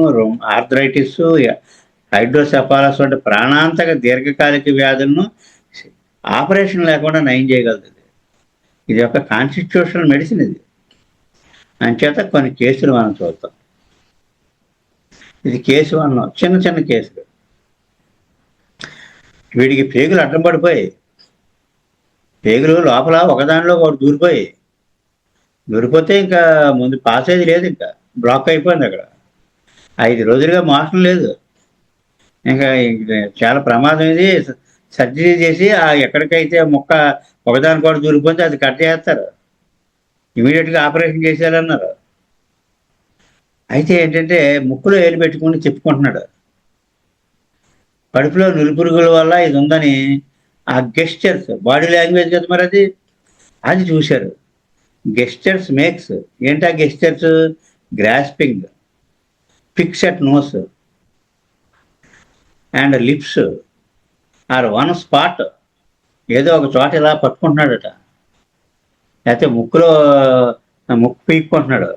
ఆర్థరైటిస్, హైడ్రోసెఫాలస్ వంటి ప్రాణాంతక దీర్ఘకాలిక వ్యాధులను ఆపరేషన్ లేకుండా నయం చేయగలుగుతుంది. ఇది ఒక కాన్స్టిట్యూషనల్ మెడిసిన్ ఇది. అంచేత కొన్ని కేసులు మనం చూద్దాం. ఇది కేసు అన్నాం, చిన్న చిన్న కేసులు. వీడికి పేగులు అడ్డం పడిపోయి, పేగులు లోపల ఒకదానిలో ఒకటి దూరిపోతే ఇంకా ముందు పాస్ అయ్యేది లేదు, ఇంకా బ్లాక్ అయిపోయింది అక్కడ. 5 రోజులుగా మోషన్ లేదు. ఇంకా చాలా ప్రమాదం ఇది. సర్జరీ చేసి ఆ ఎక్కడికైతే ముక్క ఒకదాని కూడా దూరిపోతే అది కట్ చేస్తారు, ఇమీడియట్గా ఆపరేషన్ చేసేయాలన్నారు. అయితే ఏంటంటే ముక్కులో ఏలు పెట్టుకుని చెప్పుకుంటున్నాడు. కడుపులో నులిపురుగుల వల్ల ఇది ఉందని ఆ గెస్చర్స్, బాడీ లాంగ్వేజ్ కదా మరి అది చూశారు. గెస్చర్స్ మేక్స్ ఏంటి? ఆ gestures grasping, fix at nose and lips or one spot. ఏదో ఒక చోట ఇలా పట్టుకుంటున్నాడట, లేకపోతే ముక్కు పీక్కుంటున్నాడు,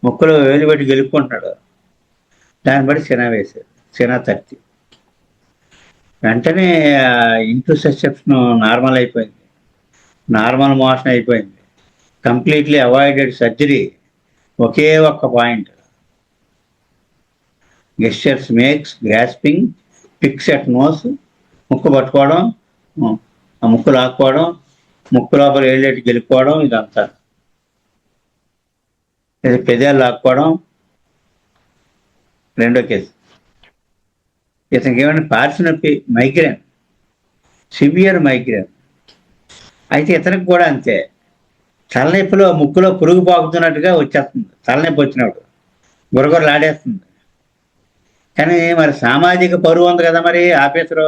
ముక్కులో వేలు పెట్టి గెలుపుకుంటున్నాడు. దాన్ని బట్టి వేశారు, తట్టి వెంటనే ఇంటర్సెప్షన్ నార్మల్ అయిపోయింది, నార్మల్ మోషన్ అయిపోయింది, కంప్లీట్లీ అవాయిడెడ్ సర్జరీ. ఒకే ఒక్క point, gestures makes grasping, fix at nose, ముక్కు పట్టుకోవడం, ఆ ముక్కు లాక్కోవడం, ముక్కు లోపల ఏళ్ళేటి గెలుపుకోవడం, ఇదంతా. ఇది పెదాలు లాక్కోవడం. రెండో కేసు, ఇతనికి ఏమైనా పార్శ్వ నొప్పి, మైగ్రేన్, సివియర్ మైగ్రేన్. అయితే ఇతనికి కూడా అంతే, తలనొప్పిలో ముక్కులో పురుగు పాకుతున్నట్టుగా వచ్చేస్తుంది. తలనొప్పి వచ్చినప్పుడు గురగొరలు ఆడేస్తుంది. కానీ మరి సామాజిక పరువు ఉంది కదా, మరి ఆఫీసులో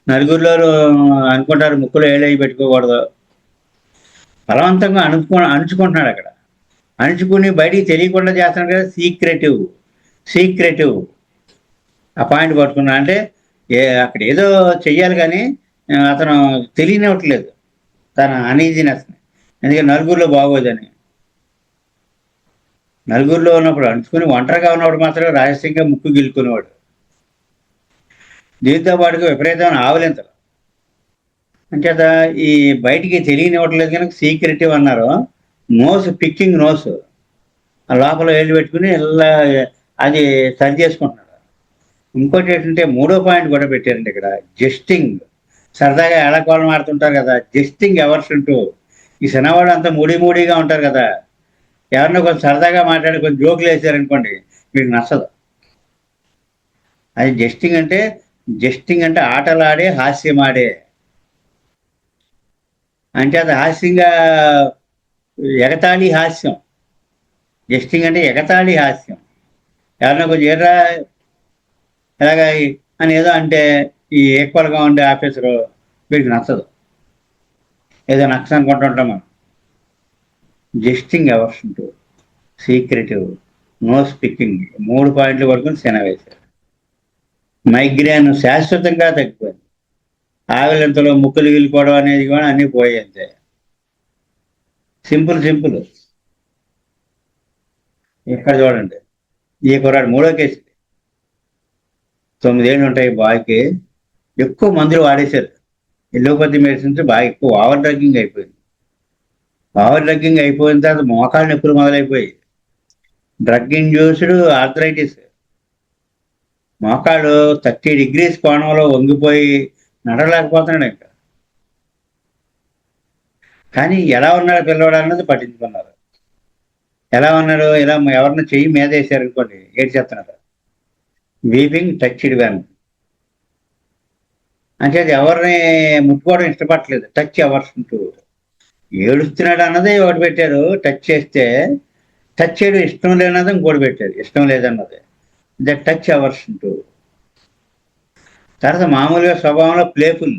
నలుగురిలో అనుకుంటారు ముక్కులో ఏళ్ళవి పెట్టుకోకూడదు. బలవంతంగా అణుచుకుంటున్నాడు అక్కడ. అణుచుకుని బయటికి తెలియకుండా చేస్తున్నాడు కదా, సీక్రెటివ్ ఆ పాయింట్ పట్టుకున్నా. అంటే అక్కడ ఏదో చెయ్యాలి కానీ అతను తెలియనివ్వట్లేదు తన అనీజినెస్ని. ఎందుకంటే నలుగురిలో బాగోదని. నలుగురిలో ఉన్నప్పుడు అణుచుకుని ఒంటరిగా ఉన్నప్పుడు మాత్రం రహస్యంగా ముక్కు గిలుకునేవాడు. దీంతో పాటుగా విపరీతమైన ఆవలింతలు, అంచేత ఈ బయటికి తెలియనివ్వట్లేదు కనుక సీక్రెటివ్ అన్నారు. నోస్ పిక్కింగ్ నోస్, ఆ లోపల వేలు పెట్టుకుని ఇలా అది సరి చేసుకుంటున్నాడు. ఇంకోటి ఏంటంటే మూడో పాయింట్ కూడా పెట్టారండి ఇక్కడ, జస్టింగ్. సరదాగా ఏళకోళం ఆడుతుంటారు కదా, జస్టింగ్ ఎవర్స్ అంటూ. ఈ సినిమావాడు అంతా మూడీ మూడీగా ఉంటారు కదా, ఎవరినో కొంచెం సరదాగా మాట్లాడి కొంచెం జోకులు వేసారనుకోండి మీకు నచ్చదు. అది జస్టింగ్ అంటే, జస్టింగ్ అంటే ఆటలాడే హాస్యమాడే. అంటే అది హాస్యంగా, ఎగతాళి హాస్యం. జస్టింగ్ అంటే ఎగతాళి హాస్యం. ఎవరన్నా కొంచెం ఏరా ఎలాగా అని ఏదో అంటే ఈ ఈక్వల్గా ఉండే ఆఫీసరు వీడికి నచ్చదు, ఏదో నచ్చ అనుకుంటుంటాం మనం. జస్టింగ్ అవర్స్ ఉంటూ, సీక్రెటివ్, నో స్పీకింగ్, 3 పాయింట్లు పడుకుని సెన వేశారు. మైగ్రేన్ శాశ్వతంగా తగ్గిపోయింది. ఆవిలంతలో ముక్కులు గిలుకోవడం అనేది కూడా అన్నీ పోయాయి అంతే. Simple simple. ఇక్కడ చూడండి, ఈ కుర్రాడు మూడో కేసు. 9 ఏళ్ళు ఉంటాయి బాయ్కి, ఎక్కువ మందులు వాడేశారు. ఎల్లోపతి మెడిసిన్స్ బాగా ఎక్కువ ఓవర్ డ్రగ్గింగ్ అయిపోయింది. ఓవర్ డ్రగ్గింగ్ అయిపోయిన తర్వాత మోకాళ్ళు నొప్పులు మొదలైపోయి, డ్రగ్ ఇండ్యూస్డ్ ఆర్థరైటిస్. మోకాళ్ళు 30 degrees కోణంలో వంగిపోయి నడలేకపోతున్నాడు ఇంకా. కానీ ఎలా ఉన్నాడు పిల్లవాడు అన్నది పట్టించుకున్నారు. ఎలా ఉన్నాడు, ఇలా ఎవరిని చెయ్యి మీద వేసారు అనుకోండి ఏడ్చేస్తున్నాడు. వీపింగ్ టచ్డ్ వ్యాన్ అంటే అది ఎవరిని ముట్టుకోవడం ఇష్టపడట్లేదు, టచ్ అవర్స్ అంటూ. ఏడుస్తున్నాడు అన్నది ఒకటి పెట్టారు టచ్ చేస్తే, టచ్ చేయడం ఇష్టం లేనది ఇంకోటి పెట్టారు ఇష్టం లేదన్నది, ద టచ్ అవర్స్ అంటూ. తర్వాత మామూలుగా స్వభావంలో ప్లేఫుల్,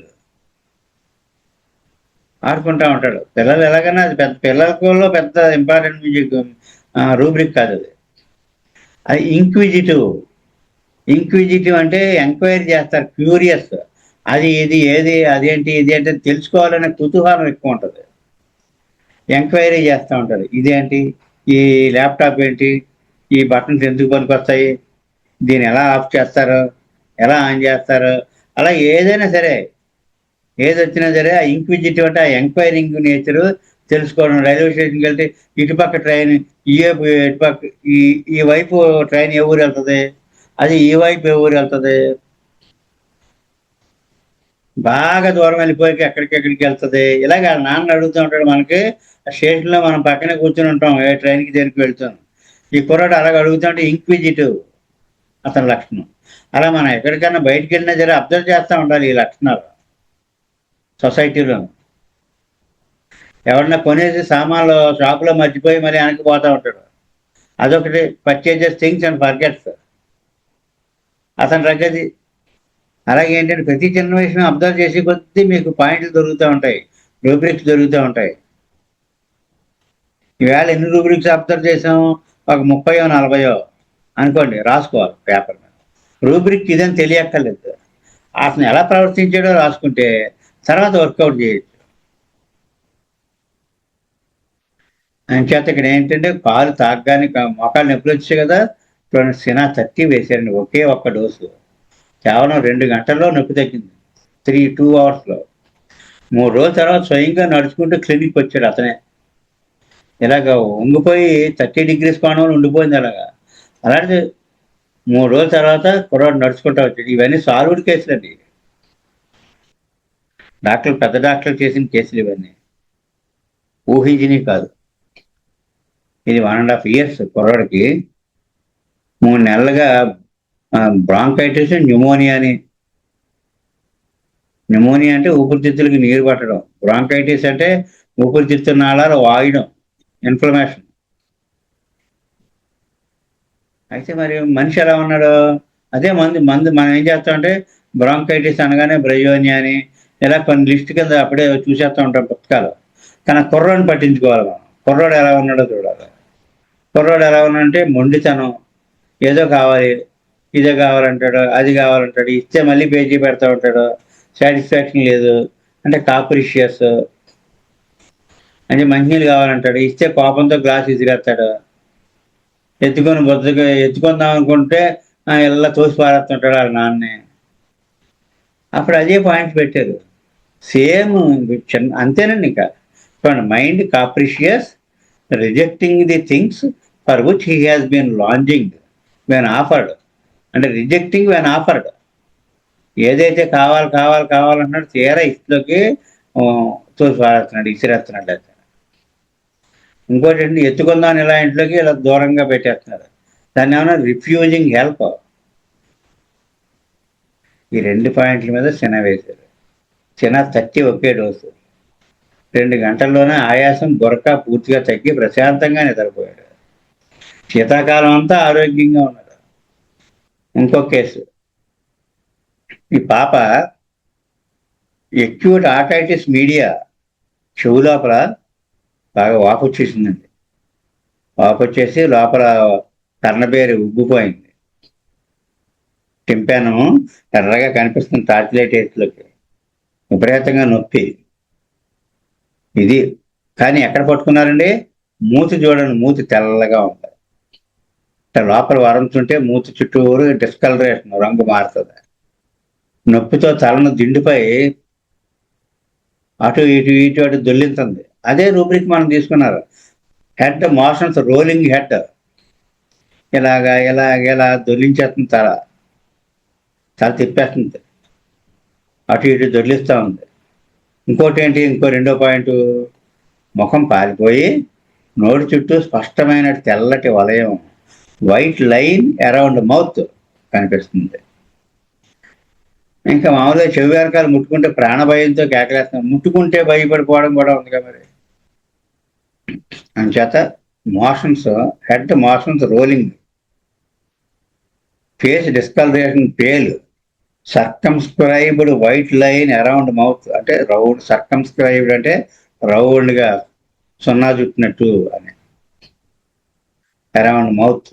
ఆడుకుంటా ఉంటాడు. పిల్లలు ఎలాగైనా అది పెద్ద పిల్లలలో పెద్ద ఇంపార్టెంట్ మ్యూజిక్ రూబ్రిక్ కాదు అది. అది ఇంక్విజిటివ్. ఇంక్విజిటివ్ అంటే ఎంక్వైరీ చేస్తారు, క్యూరియస్. అది ఇది ఏది అదేంటి ఇది ఏంటి తెలుసుకోవాలనే కుతూహలం ఎక్కువ ఉంటుంది. ఎంక్వైరీ చేస్తూ ఉంటారు, ఇదేంటి, ఈ ల్యాప్టాప్ ఏంటి, ఈ బటన్స్ ఎందుకు పనికొస్తాయి, దీన్ని ఎలా ఆఫ్ చేస్తారు, ఎలా ఆన్ చేస్తారు, అలా ఏదైనా సరే, ఏది వచ్చినా సరే ఆ ఇంక్విజిటివ్ అంటే ఆ ఎంక్వైరింగ్ నేచరు తెలుసుకోవడం. రైల్వే స్టేషన్కి వెళ్తే ఇటుపక్క ట్రైన్ ఈ వైపు, ఇటుపక్క ఈ ఈ వైపు ట్రైన్ ఏ ఊరు వెళ్తుంది, అది ఈ వైపు ఏ ఊరు వెళ్తుంది, బాగా దూరం వెళ్ళిపోయి ఎక్కడికెక్కడికి వెళ్తుంది, ఇలాగ నాన్న అడుగుతూ ఉంటాడు. మనకి ఆ స్టేషన్లో మనం పక్కనే కూర్చొని ఉంటాం, ఏ ట్రైన్కి దేనికి వెళ్తాం. ఈ కుర్రాడు అలాగ అడుగుతుంటే ఇంక్విజిటివ్ అతని లక్షణం. అలా మనం ఎక్కడికైనా బయటికి వెళ్ళినా సరే అబ్జర్వ్ చేస్తూ ఉండాలి ఈ లక్షణాలు సొసైటీలో. ఎవరన్నా కొనేసి సామాన్లు షాపులో మర్చిపోయి మళ్ళీ వెనక్కి పోతూ ఉంటాడు, అదొకటి. పర్చేజెస్ థింగ్స్ అండ్ ఫర్గెట్స్ అతని రగ్గది. అలాగే ఏంటంటే ప్రతి చిన్న విషయం అబ్జర్వ్ చేసే కొద్దీ మీకు పాయింట్లు దొరుకుతూ ఉంటాయి, రూబ్రిక్స్ దొరుకుతూ ఉంటాయి. ఈవేళ ఎన్ని రూబ్రిక్స్ అబ్జర్వ్ చేసాము, ఒక 30-40 అనుకోండి, రాసుకోవాలి పేపర్ మీద. రూబ్రిక్ ఇదని తెలియక్కర్లేదు, అతను ఎలా ప్రవర్తించాడో రాసుకుంటే తర్వాత వర్కౌట్ చేయొచ్చు. అంచేత ఇక్కడ ఏంటంటే కాలు తాగగానే మోకాలు నొప్పులు వచ్చాయి కదా, చూడండి సినా 30 వేసారండి ఒకే ఒక్క డోసు. కేవలం 2 గంటల్లో నొప్పి తగ్గింది, 2 hours. 3 రోజుల తర్వాత స్వయంగా నడుచుకుంటూ క్లినిక్ వచ్చాడు అతనే. ఇలాగ వంగిపోయి 30 degrees కోణంలో ఉండిపోయింది అలాగా. అలాంటిది 3 రోజుల తర్వాత కుర్రాడు నడుచుకుంటూ వచ్చాడు. ఇవన్నీ సాల్వ్డ్ కేసులు అండి, డాక్టర్లు పెద్ద డాక్టర్లు చేసిన కేసులు ఇవన్నీ, ఊహించినవి కాదు. ఇది 1.5 years కుర్రాడికి 3 నెలలుగా బ్రాంకైటిస్, న్యూమోనియా అంటే ఊపిరితిత్తులకి నీరు పట్టడం, బ్రాంకైటిస్ అంటే ఊపిరితిత్తు నాళాలు వాయడం, ఇన్ఫ్లమేషన్. అయితే మరి మనిషి ఎలా ఉన్నాడు, అదే మందు మనం ఏం చేస్తామంటే బ్రాంకైటిస్ అనగానే బ్రయోనియా అని ఇలా కొన్ని లిస్ట్ కింద అప్పుడే చూసేస్తూ ఉంటాం పుస్తకాలు. కానీ కుర్రోడిని పట్టించుకోవాలి మనం, కుర్రోడు ఎలా ఉన్నాడో చూడాలి. కుర్రోడు ఎలా ఉన్నాడంటే మొండితనం, ఏదో కావాలి, ఇదే కావాలంటాడు, అది కావాలంటాడు, ఇస్తే మళ్ళీ పేజీ పెడతా ఉంటాడు, సాటిస్ఫాక్షన్ లేదు అంటే కాప్రిషియస్. అంటే మంచినీళ్ళు కావాలంటాడు, ఇస్తే కోపంతో గ్లాస్ విసిరేస్తాడు, ఎత్తుకుందాం అనుకుంటే ఇలా తోసి పారేస్తుంటాడు వాళ్ళ నాన్నే. అప్పుడు అదే పాయింట్ పెట్టారు, సేమ్ చిన్న అంతేనండి ఇంకా. చూడండి, mind capricious, rejecting the things for which he has been longing when offered. అంటే రిజెక్టింగ్ వెన్ ఆఫర్డ్. ఏదైతే కావాలి కావాలి కావాలన్నాడు తీరా ఇసులోకి తోసి పారేస్తున్నాడు, ఇసిరేస్తున్నాడు. అయితే ఇంకోటి ఏంటి, ఎత్తుకుందామని ఇలా ఇంట్లోకి ఇలా దూరంగా పెట్టేస్తున్నారు. దాన్ని ఏమన్నా రిఫ్యూజింగ్ హెల్ప్. ఈ 2 పాయింట్ల మీద చిన్న వేశారు. చిన్న 30 ఒకే డోసు. 2 గంటల్లోనే ఆయాసం బురక పూర్తిగా తగ్గి ప్రశాంతంగా నిద్రపోయాడు. శీతాకాలం అంతా ఆరోగ్యంగా ఉన్నాడు. ఇంకో కేసు, ఈ పాప ఎక్యూట్ ఆటైటిస్ మీడియా, చెవు లోపల బాగా వాపు వచ్చేసిందండి. వాపు వచ్చేసి లోపల కర్ణబేరి ఉబ్బిపోయింది. టింపాను ఎర్రగా కనిపిస్తుంది టార్చ్ లైట్ ఏట్లోకి. విపరీతంగా నొప్పి. ఇది కానీ ఎక్కడ పట్టుకున్నారండి? మూతి చూడండి, మూతి తెల్లగా ఉంది. లోపల వరంతుంటే మూతి చుట్టూరు డిస్కలరేషన్, రంగు మారుతుంది. నొప్పితో తలను దిండుపై అటు ఇటు ఇటు అటు దొల్లింతుంది. అదే రూబ్రిక్ మనం తీసుకున్నారు. హెడ్ మోషన్స్, రోలింగ్ హెడ్, ఇలాగా ఇలా దొల్లించేస్తుంది. తల తిప్పేస్తుంది, అటు ఇటు దొర్లిస్తూ ఉంది. ఇంకోటి ఏంటి, ఇంకో రెండో పాయింట్, ముఖం పాలిపోయి నోటి చుట్టూ స్పష్టమైన తెల్లటి వలయం, వైట్ లైన్ అరౌండ్ మౌత్ కనిపిస్తుంది. ఇంకా మామూలుగా చెవి వెనకాల ముట్టుకుంటే ప్రాణభయంతో కేకలేస్తాం. ముట్టుకుంటే భయపడిపోవడం కూడా ఉందిగా మరి. అంచేత motions, head motions, rolling, face discoloration, pale, circumscribed white line around mouth. అంటే రౌండ్, సర్కంస్క్రైబ్డ్ అంటే రౌండ్గా సున్నా చుట్టినట్టు అని. అరౌండ్ మౌత్,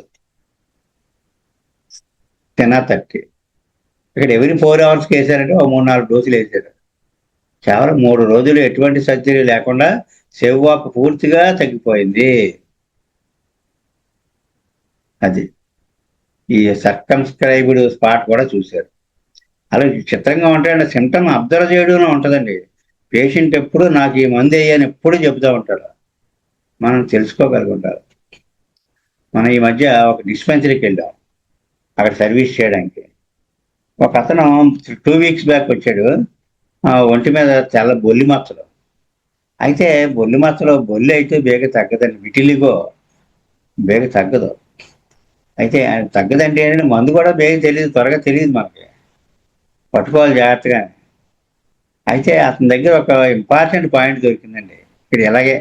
తినా 30. ఇక్కడ ఎవరి 4 అవర్స్కి వేసారంటే ఒక 3-4 డోసులు వేసారు. కేవలం 3 రోజులు ఎటువంటి సర్జరీ లేకుండా చెవివాపు పూర్తిగా తగ్గిపోయింది. అది ఈ సర్కంస్క్రైబ్డ్ స్పాట్ కూడా చూశారు. అలా చిత్రంగా ఉంటాయండి. సిమ్టమ్ అబ్జర్వ్ చేయడంలో ఉంటుందండి. పేషెంట్ ఎప్పుడు నాకు ఈ మందు వేయని ఎప్పుడు చెబుతూ ఉంటాడు. మనం తెలుసుకోగలుగుంటారు. మనం ఈ మధ్య ఒక డిస్పెన్సరీకి వెళ్ళాం, అక్కడ సర్వీస్ చేయడానికి. ఒక అతను 2 వీక్స్ బ్యాక్ వచ్చాడు. ఒంటి మీద చాలా బొల్లి మచ్చలు. అయితే బొల్లి మచ్చలు, బొల్లి అయితే బేగ తగ్గదండి, విటిలిగో బేగ తగ్గదు. అయితే తగ్గదంటే ఏంటంటే మందు కూడా బేగ తెలియదు, త్వరగా తెలియదు మనకి, పట్టుకోవాలి జాగ్రత్తగా. అయితే అతని దగ్గర ఒక ఇంపార్టెంట్ పాయింట్ దొరికిందండి. ఇక్కడ ఎలాగే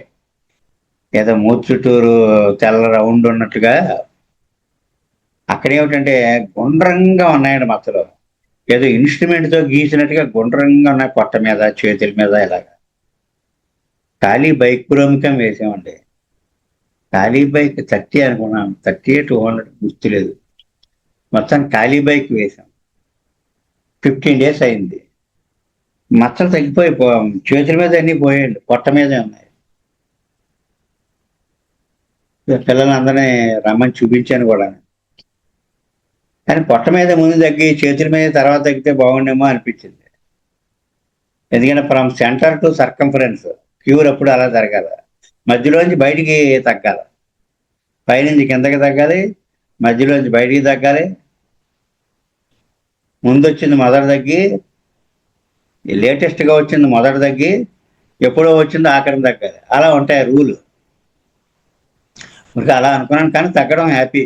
ఏదో మూతి చుట్టూరు తెల్ల రౌండ్ ఉన్నట్టుగా, అక్కడ ఏమిటంటే గుండ్రంగా ఉన్నాయండి మచ్చలు. ఏదో ఇన్స్ట్రుమెంట్తో గీసినట్టుగా గుండ్రంగా ఉన్నాయి, పొట్ట మీద, చేతుల మీద. ఇలాగా ఖాళీ బైక్ పురోమికం వేసామండి. ఖాళీ బైక్ 30 అనుకున్నాను, 30 200 గుర్తులేదు. మొత్తం ఖాళీ బైక్ వేసాం. 15 days అయింది. మచ్చలు తగ్గిపోయి చేతుల మీద అన్నీ పోయాయండి, పొట్ట మీదే ఉన్నాయి. పిల్లలందరినీ రమ్మని చూపించాను కూడా. కానీ పొట్ట మీద ముందు తగ్గి చేతుల మీద తర్వాత తగ్గితే బాగుండేమో అనిపించింది. ఎందుకంటే from centre to circumference cure అప్పుడు అలా జరగాల. మధ్యలోంచి బయటికి తగ్గాలి, పైనుంచి కిందకి తగ్గాలి, మధ్యలోంచి బయటికి తగ్గాలి. ముందు వచ్చింది మొదట తగ్గి, లేటెస్ట్గా వచ్చింది మొదట తగ్గి, ఎప్పుడో వచ్చింది ఆఖరిని తగ్గాలి. అలా ఉంటాయి రూలు. ఇంకా అలా అనుకున్నాను, కానీ తగ్గడం హ్యాపీ.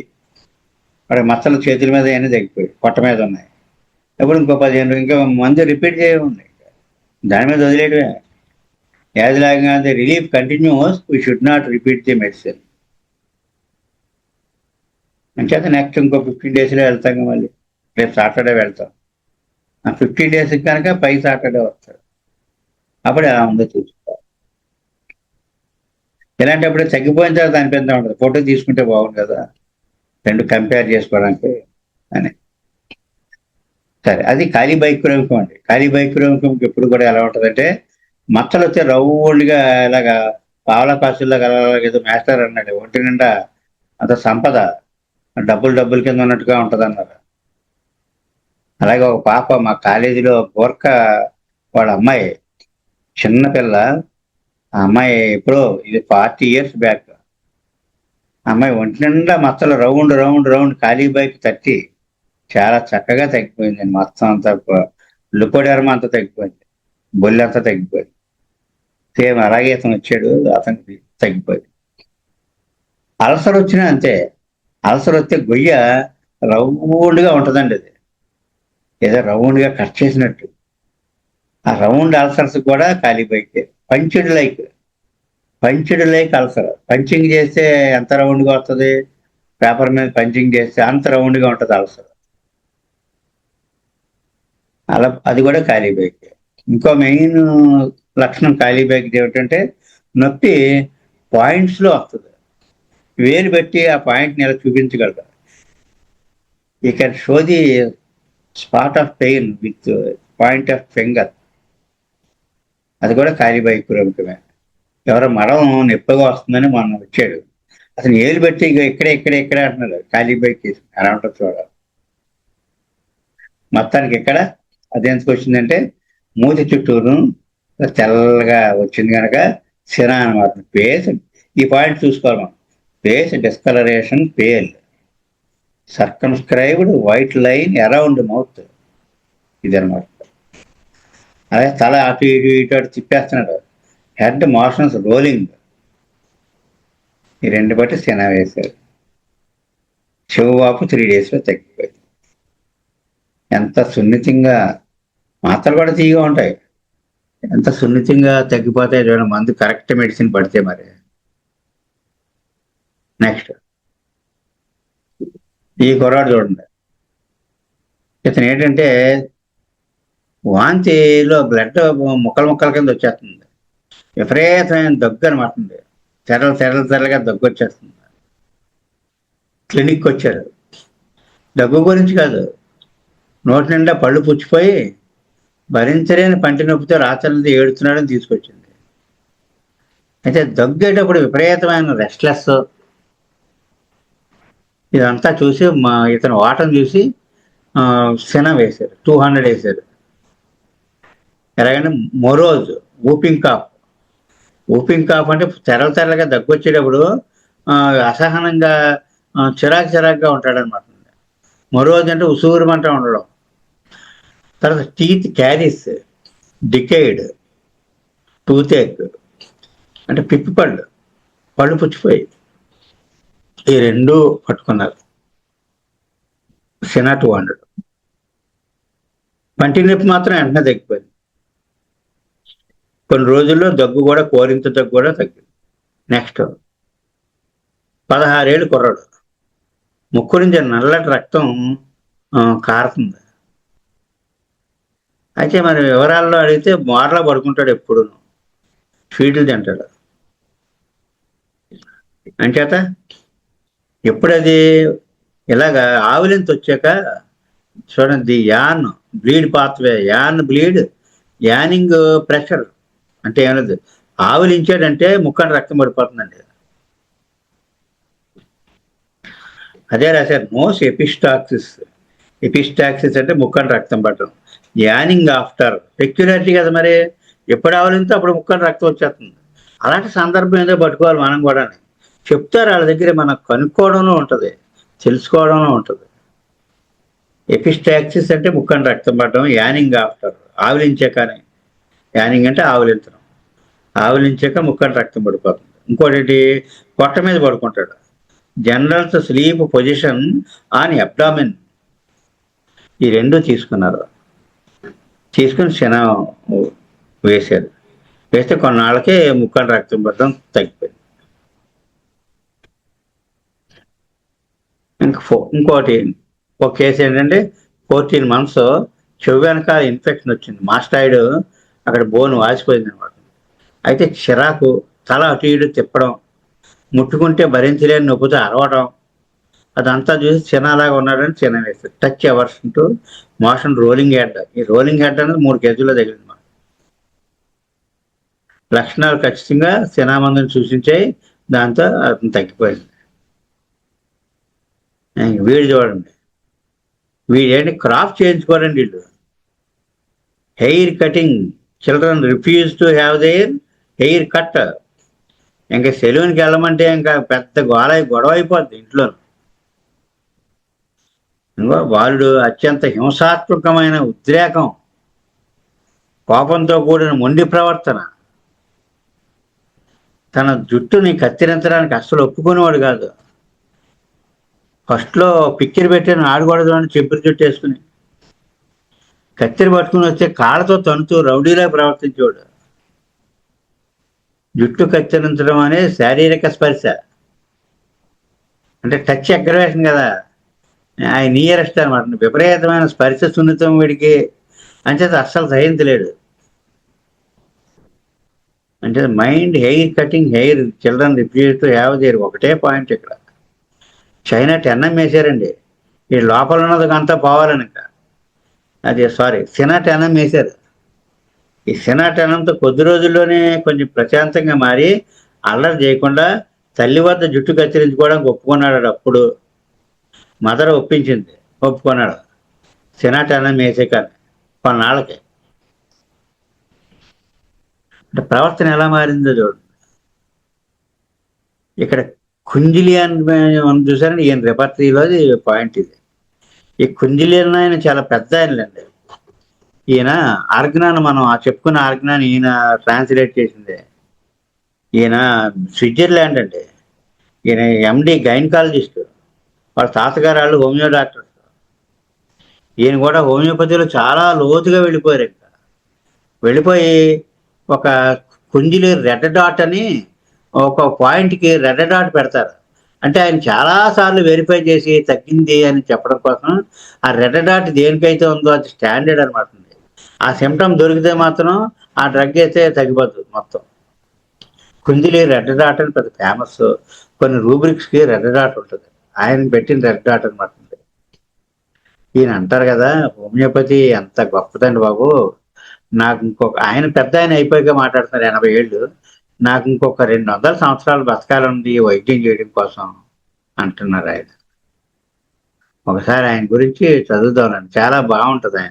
వాడి మచ్చలు చేతుల మీద అన్నీ తగ్గిపోయి పొట్ట మీద ఉన్నాయి. ఎప్పుడు ఇంకో 15 ఇంకా మందు రిపీట్ చేయమండి, దాని మీద వదిలేయడమే. As long as the relief continues we should not repeat the medicine. అంచేత నెక్స్ట్ ఇంకో 15 daysలో వెళ్తాం. మళ్ళీ రేపు సాటర్డే వెళ్తాం. ఆ 15 daysకి కనుక పై సాటర్డే వస్తాడు. అప్పుడు ఎలా ఉందో చూసుకోవాలి. ఇలాంటప్పుడే తగ్గిపోయిన తర్వాత అనిపిస్తూ ఉంటుంది, ఫోటో తీసుకుంటే బాగుంది కదా, 2 కంపేర్ చేసుకోవడానికి అని. సరే, అది ఖాళీ బైక్ పురోమికం అండి. ఖాళీ బైక్ పురోమికంకి ఎప్పుడు కూడా ఎలా ఉంటుందంటే, మచ్చలు వచ్చే రౌండ్గా ఇలాగా పావలా కాసుల్లాగా ఏదో మేస్టర్ అన్నాడు, ఒంటి నిండా అంత సంపద, డబ్బులు కింద ఉన్నట్టుగా ఉంటుంది అన్నారు. అలాగే ఒక పాప మా కాలేజీలో గోర్ఖా వాళ్ళ అమ్మాయి చిన్నపిల్ల. ఆ అమ్మాయి ఎప్పుడో, ఇది 40 years బ్యాక్. ఆ అమ్మాయి ఒంటి నిండా మచ్చలు, రౌండ్ రౌండ్ రౌండ్ ఖాళీ బైక్ తట్టి చాలా చక్కగా తగ్గిపోయింది. మొత్తం అంతా లుకోడెర్మ అంతా తగ్గిపోయింది, బొల్లి అంతా తగ్గిపోయింది. సేమ్ అలాగే ఇతను వచ్చాడు, అతనికి తగ్గిపోయింది. అల్సర్ వచ్చినా అంతే. అల్సర్ వస్తే గొయ్య రౌండ్గా ఉంటుందండి, అది ఏదో రౌండ్గా కట్ చేసినట్టు. ఆ రౌండ్ అల్సర్స్ కూడా Kali bich. Punched like, punched like ulcer. Punching చేస్తే ఎంత రౌండ్గా వస్తుంది, పేపర్ మీద పంచింగ్ చేస్తే అంత రౌండ్గా ఉంటుంది అల్సర్. అలా అది కూడా ఖాళీ బైక్. ఇంకో మెయిన్ లక్షణం ఖాళీ బైక్ ఏమిటంటే నొప్పి పాయింట్స్లో వస్తుంది. వేలు పెట్టి ఆ పాయింట్ని ఎలా చూపించగలరు. You can show the spot of pain with point of finger. అది కూడా ఖాళీ బైక్ ప్రముఖమే. ఎవరో మరం నొప్పిగా వస్తుందని మొన్న వచ్చాడు, అతను ఏలు పెట్టి ఇక ఇక్కడే ఇక్కడే ఇక్కడే అంటున్నాడు. ఖాళీ బైక్ వేసి ఎలా ఉంటుంది చూడాలి. మొత్తానికి ఇక్కడ అదెందుకు వచ్చిందంటే మూతి చుట్టూను తెల్లగా వచ్చింది కనుక సిరా అనమాట. ఫేస్, ఈ పాయింట్ చూసుకోవాలి మనం. Face discoloration pale, circumscribed white line around mouth, ఇది అనమాట. అలాగే తల అటు ఇటు ఇటు అటు తిప్పేస్తున్నాడు. Head motions rolling. ఈ రెండు బట్టి సినా వేశారు. చెవువాపు 3 daysలో తగ్గిపోయింది. ఎంత సున్నితంగా, మాత్రలు కూడా తీయగా ఉంటాయి, ఎంత సున్నితంగా తగ్గిపోతాయి చూడండి, మందు కరెక్ట్ మెడిసిన్ పడితే. మరి నెక్స్ట్ ఈ కుర్రాడు చూడండి. ఇతను ఏంటంటే వాంతిలో బ్లడ్ ముక్కలు ముక్కల కింద వచ్చేస్తుంది. విపరీతమైన దగ్గు అనమాట. తెరలు తెరలు తెరలుగా దగ్గు వచ్చేస్తుంది. క్లినిక్కి వచ్చారు. దగ్గు గురించి కాదు, నోటి నిండా పళ్ళు పుచ్చిపోయి భరించలేని పంటి నొప్పితో రాత్రులది ఏడుతున్నాడని తీసుకొచ్చింది. అయితే దగ్గేటప్పుడు విపరీతమైన రెస్ట్లెస్. ఇదంతా చూసి ఇతను వాటం చూసి సినా వేశారు, 200 వేశారు. ఎలాగంటే మొరోజ్, ఊపింగ్ కాఫ్. ఊపింగ్ కాఫ్ అంటే తెరలు తెరలుగా దగ్గు వచ్చేటప్పుడు అసహనంగా చిరాకు చిరాకుగా ఉంటాడనమాట. మొరోజ్ అంటే ఉసూరుమంట ఉండడం. తర్వాత టీత్ క్యారీస్, డికేడ్, టూతేక్ అంటే పిప్పి పళ్ళు, పళ్ళు పుచ్చిపోయి. ఈ రెండు పట్టుకున్నారు. సినా 200. పంటి నొప్పి మాత్రం వెంటనే తగ్గిపోయింది. కొన్ని రోజుల్లో దగ్గు కూడా, కోరింత దగ్గు కూడా తగ్గింది. నెక్స్ట్ 16 ఏళ్ళు కుర్రాడు. ముక్కు నుంచి నల్లటి రక్తం కారుతుంది. అయితే మరి వివరాల్లో అడిగితే మోరలా పడుకుంటాడు ఎప్పుడు, స్వీట్లు తింటాడు. అంచేత ఎప్పుడది ఇలాగా ఆవులింత వచ్చాక చూడండి, an bleed pathway, an bleed, yawning pressure అంటే ఏమన్నది, ఆవులించాడంటే ముక్కని రక్తం పడిపోతుందండి. అదే రాశారు, నోస్ ఎపిస్టాక్సిస్. ఎపిస్టాక్సిస్ అంటే ముక్కని రక్తం పడటం. యానింగ్ ఆఫ్టర్, పెక్యులారిటీ కదా మరి, ఎప్పుడు ఆవలింతో అప్పుడు ముక్కని రక్తం వచ్చేస్తుంది. అలాంటి సందర్భం ఏదో పట్టుకోవాలి మనం కూడా. చెప్తారు వాళ్ళ దగ్గర, మనం కనుక్కోవడంలో ఉంటుంది, తెలుసుకోవడంలో ఉంటుంది. ఎపిస్టాక్సిస్ అంటే ముక్కని రక్తం పడడం. Yawning after, ఆవులించాకనే. యానింగ్ అంటే ఆవులించడం, ఆవులించాక ముక్కని రక్తం పడిపోతుంది. ఇంకోటి పొట్ట మీద పడుకుంటాడు. Generals sleep position on abdomen. ఈ రెండు తీసుకున్నారు. తీసుకుని శన వేశారు. వేస్తే కొన్నాళ్ళకే ముక్కని రక్తం పడడం తగ్గిపోయింది. ఇంకోటి ఒక కేసు ఏంటంటే 14 months చెవి వెనక ఇన్ఫెక్షన్ వచ్చింది. మాస్టాయిడ్ అక్కడ బోన్ వాసిపోయింది అనమాట. అయితే చిరాకు, తల అటు ఇటు తిప్పడం, ముట్టుకుంటే భరించలేని నొప్పితో అరవడం, అదంతా చూసి చిన్నలాగా ఉన్నాడని చిన్న వేస్తారు. Touch aversion to motion rolling head. ఈ రోలింగ్ హెడ్ అనేది 3 కేజీల్లో తగిలింది. లక్షణాలు ఖచ్చితంగా సినామందుని సూచించాయి. దాంతో అతను తగ్గిపోయింది. వీడు చూడండి, వీడేంటి క్రాప్ చేయించుకోరండి వీళ్ళు. Hair cutting children refuse to have their hair cut. ఇంకా సెలూన్కి వెళ్ళమంటే ఇంకా పెద్ద గొడవ అయిపోద్ది ఇంట్లో. ఇంకో బాలుడు అత్యంత హింసాత్మకమైన ఉద్రేకం, కోపంతో కూడిన మొండి ప్రవర్తన. తన జుట్టుని కత్తిరించడానికి అస్సలు ఒప్పుకునేవాడు కాదు. ఫస్ట్లో పిక్చర్ పెట్టాను ఆడకూడదు అని చెప్పులు జుట్టు వేసుకుని కత్తిరి పట్టుకుని వస్తే కాళ్ళతో తనుతూ రౌడీలా ప్రవర్తించేవాడు. జుట్టు కత్తిరించడం అనేది శారీరక స్పర్శ, అంటే టచ్ అగ్రవేషన్ కదా, ఆయన నియరెస్ట్ అనమాట. విపరీతమైన స్పర్శ సున్నితం వీడికి, అంచేత అస్సలు సహించలేడు. అంటే mind hair cutting, hair children refuse to have their. ఒకటే పాయింట్ ఇక్కడ. చైనా టెన్నం వేశారండి, ఈ లోపల ఉన్నది అంతా పోవాలని. ఇంకా అదే సారీ సినా టెన్నం వేశారు. ఈ సినా టెన్నంతో కొద్ది రోజుల్లోనే కొంచెం ప్రశాంతంగా మారి అల్లరి చేయకుండా తల్లి వద్ద జుట్టు కత్తిరించుకోవడానికి ఒప్పుకున్నాడు. అప్పుడు మదర్ ఒప్పించింది, ఒప్పుకున్నాడు సినా టెన్నం వేసే కానీ కొన్నాళ్ళకి. అంటే ప్రవర్తన ఎలా మారిందో చూడండి. ఇక్కడ కుంజిలియన్ చూసారండి, ఈయన రెపర్టరీలోది పాయింట్ ఇది. ఈ కుంజిలియన్ ఆయన చాలా పెద్ద ఆయనలేండి. ఈయన ఆర్గనాన్, మనం చెప్పుకున్న ఆర్గనాన్ ఈయన ట్రాన్స్లేట్ చేసిందే. ఈయన స్విట్జర్లాండ్ అండి. ఈయన ఎండి గైనకాలజిస్ట్. వాళ్ళ తాతగారు వాళ్ళు హోమియో డాక్టర్స్. ఈయన కూడా హోమియోపతిలో చాలా లోతుగా వెళ్ళిపోయారు. ఇంకా వెళ్ళిపోయి ఒక కుంజిలి రెడ్ డాట్ అని ఒక పాయింట్కి రెడ్ డాట్ పెడతారు. అంటే ఆయన చాలాసార్లు వెరిఫై చేసి తగ్గింది అని చెప్పడం కోసం ఆ రెడ్ డాట్ దేనికైతే ఉందో అది స్టాండర్డ్ అనమాట. ఆ సిమ్టమ్ దొరికితే మాత్రం ఆ డ్రగ్ అయితే తగ్గిపోతుంది మొత్తం. కుంజిలి రెడ్ డాట్ అని పెద్ద ఫేమస్. కొన్ని రూబ్రిక్స్కి రెడ్ డాట్ ఉంటుంది, ఆయన పెట్టిన రెడ్ డాట్ అనమాట. ఈయన అంటారు కదా, హోమియోపతి ఎంత గొప్పదండి బాబు, నాకు ఇంకొక, ఆయన పెద్ద ఆయన అయిపోయాక మాట్లాడుతున్నారు, 80 ఏళ్ళు, నాకు ఇంకొక 200 సంవత్సరాలు బతకాలండి వైద్యం చేయడం కోసం అంటున్నారు ఆయన. ఒకసారి ఆయన గురించి చదువుదామని, చాలా బాగుంటుంది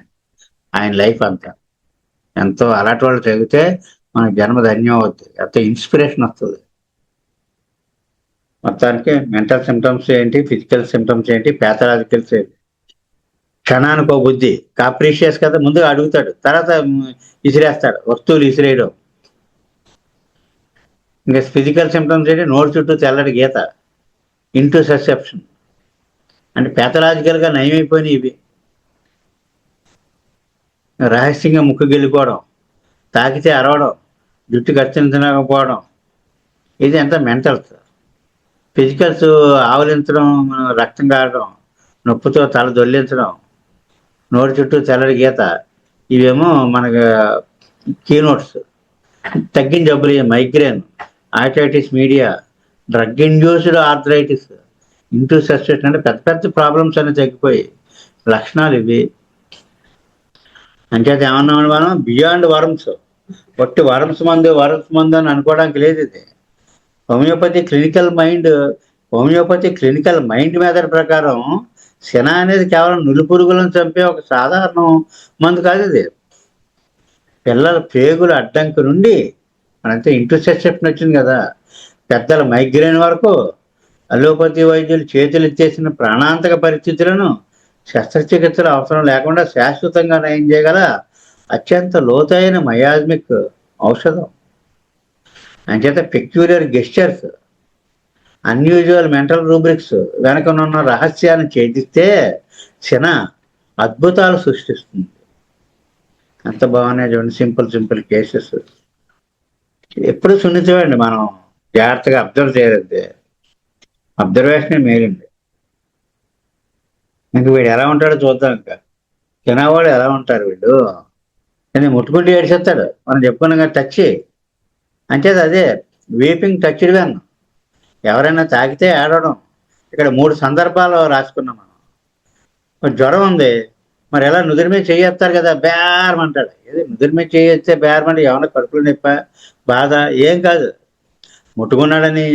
ఆయన లైఫ్ అంతా. ఎంతో అలాంటి వాళ్ళు చదివితే మనకు జన్మ ధన్యం అవుతుంది, ఎంతో ఇన్స్పిరేషన్ వస్తుంది. మొత్తానికి మెంటల్ సిమ్టమ్స్ ఏంటి, ఫిజికల్ సిమ్టమ్స్ ఏంటి, ప్యాథలాజికల్స్ ఏంటి. క్షణానికో బుద్ధి, కాప్రీషియస్ కదా, ముందుగా అడుగుతాడు, తర్వాత విసిరేస్తాడు, వస్తువులు విసిరేయడం. ఇంకా ఫిజికల్ సిమ్టమ్స్ ఏంటి, నోటి చుట్టూ తెల్లటి గీత, ఇంటూ ససెప్షన్. అంటే ప్యాథలాజికల్గా నయమైపోయినాయి ఇవి. రహస్యంగా ముక్కు గెలిపోవడం, తాకితే అరవడం, జుట్టు కత్తిరించకపోవడం, ఇది ఎంత మెంటల్స్. ఫిజికల్స్ ఆవలించడం, రక్తం కారడం, నొప్పితో తల దొల్లించడం, నోటి చుట్టూ తెల్లడి గీత, ఇవేమో మనకు కీనోట్స్. తగ్గిన జబ్బులు migraine, arthritis media, drug induced arthritis, intussusception. అంటే పెద్ద పెద్ద ప్రాబ్లమ్స్ అనేవి తగ్గిపోయి లక్షణాలు ఇవి. అంచేత ఏమన్నామని మనం బియాండ్ వర్మ్స్, ఒట్టి వర్మ్స్ మందు అని అనుకోవడానికి లేదు. ఇది హోమియోపతి క్లినికల్ మైండ్ మెథడ్ ప్రకారం శన అనేది కేవలం నులిపురుగులను చంపే ఒక సాధారణ మందు కాదు. ఇది పిల్లల పేగుల అడ్డంకి నుండి, మనంతా ఇంటర్సెప్షన్ వచ్చింది కదా, పెద్దల మైగ్రేన్ వరకు అలోపతి వైద్యులు చేతులు ఎత్తేసిన ప్రాణాంతక పరిస్థితులను శస్త్రచికిత్సలు అవసరం లేకుండా శాశ్వతంగా నయం చేయగల అత్యంత లోతైన మయాజ్మిక్ ఔషధం. అంచేత peculiar gestures, unusual mental rubrics వెనకనున్న రహస్యాన్ని ఛేదిస్తే శన అద్భుతాలు సృష్టిస్తుంది. అంత బాగున్నాయి చూడండి, సింపుల్ కేసెస్. ఎప్పుడు సున్నితమండి, మనం జాగ్రత్తగా అబ్జర్వ్ చేయలేదు. అబ్జర్వేషనే మేలండి. ఇంక వీడు ఎలా ఉంటాడో చూద్దాం. ఇంకా తినేవాడు ఎలా ఉంటారు వీళ్ళు, నేను ముట్టుకుంటూ ఏడ్చేస్తాడు. మనం చెప్పుకున్నాం కదా, టచ్. అంచేది అదే వీపింగ్ టచ్డ్ వెన్. ఎవరైనా తాకితే ఏడవడం. ఇక్కడ 3 సందర్భాలు రాసుకున్నాం మనం. జ్వరం ఉంది, మరి ఎలా నుదిరి మీద చేయొస్తారు కదా, బేరమంటాడు. ఏది నుదిరి మీద చేయొస్తే బేరమంటే ఏమన్నా కడుపులో నొప్ప, బాధ ఏం కాదు, ముట్టుకున్నాడని.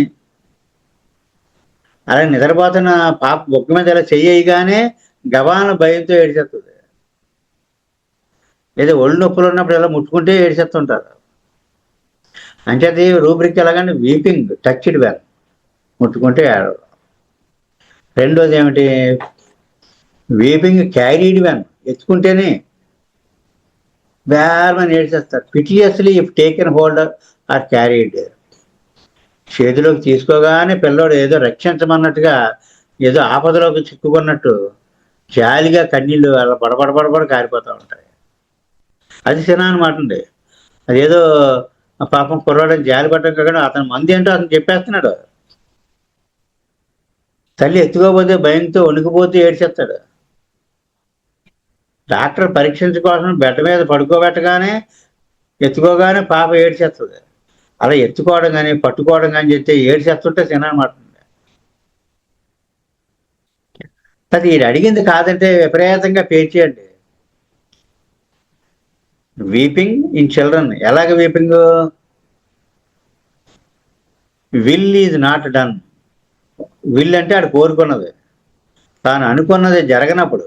అలా నిద్రపోతున్న పాప బొక్క మీద ఇలా చెయ్యగానే గబాలను భయంతో ఏడిచేస్తుంది. లేదా ఒళ్ళు నొప్పులు ఉన్నప్పుడు ఇలా ముట్టుకుంటే ఏడ్చేస్తుంటారు. అంటే అది రూబ్రిక్ ఎలాగంటే వీపింగ్ టచ్డ్ వెల్, ముట్టుకుంటే ఏడవడం. రెండోది ఏమిటి, వీపింగ్ క్యారీడ్ వెన్, ఎత్తుకుంటేనే బేరమని ఏడ్చేస్తారు. Piteously if taken hold or carried, చేతిలోకి తీసుకోగానే పిల్లోడు ఏదో రక్షించమన్నట్టుగా, ఏదో ఆపదలోకి చిక్కుకున్నట్టు జాలిగా కన్నీళ్ళు అలా బడబడ కారిపోతూ ఉంటాయి. అది సినా అనమాట అండి. అదేదో పాపం కుర్రాడని జాలి పడ్డం కాకుండా అతని మంది ఏంటో అతను చెప్పేస్తున్నాడు. తల్లి ఎత్తుకోపోతే భయంతో వణికిపోతూ ఏడ్చేస్తాడు. డాక్టర్ పరీక్షించుకోవాల్సిన బెడ్ మీద పడుకోబెట్టగానే ఎత్తుకోగానే పాప ఏడ్చేస్తుంది. అలా ఎత్తుకోవడం కానీ పట్టుకోవడం కానీ చెప్తే ఏడ్చేస్తుంటే తినమాట. అది ఈడు అడిగింది కాదంటే విపరీతంగా పేర్చేయండి. వీపింగ్ ఇన్ చిల్డ్రన్, ఎలాగ weeping, will is not done. Will అంటే ఆడు కోరుకున్నది, తాను అనుకున్నది జరగనప్పుడు.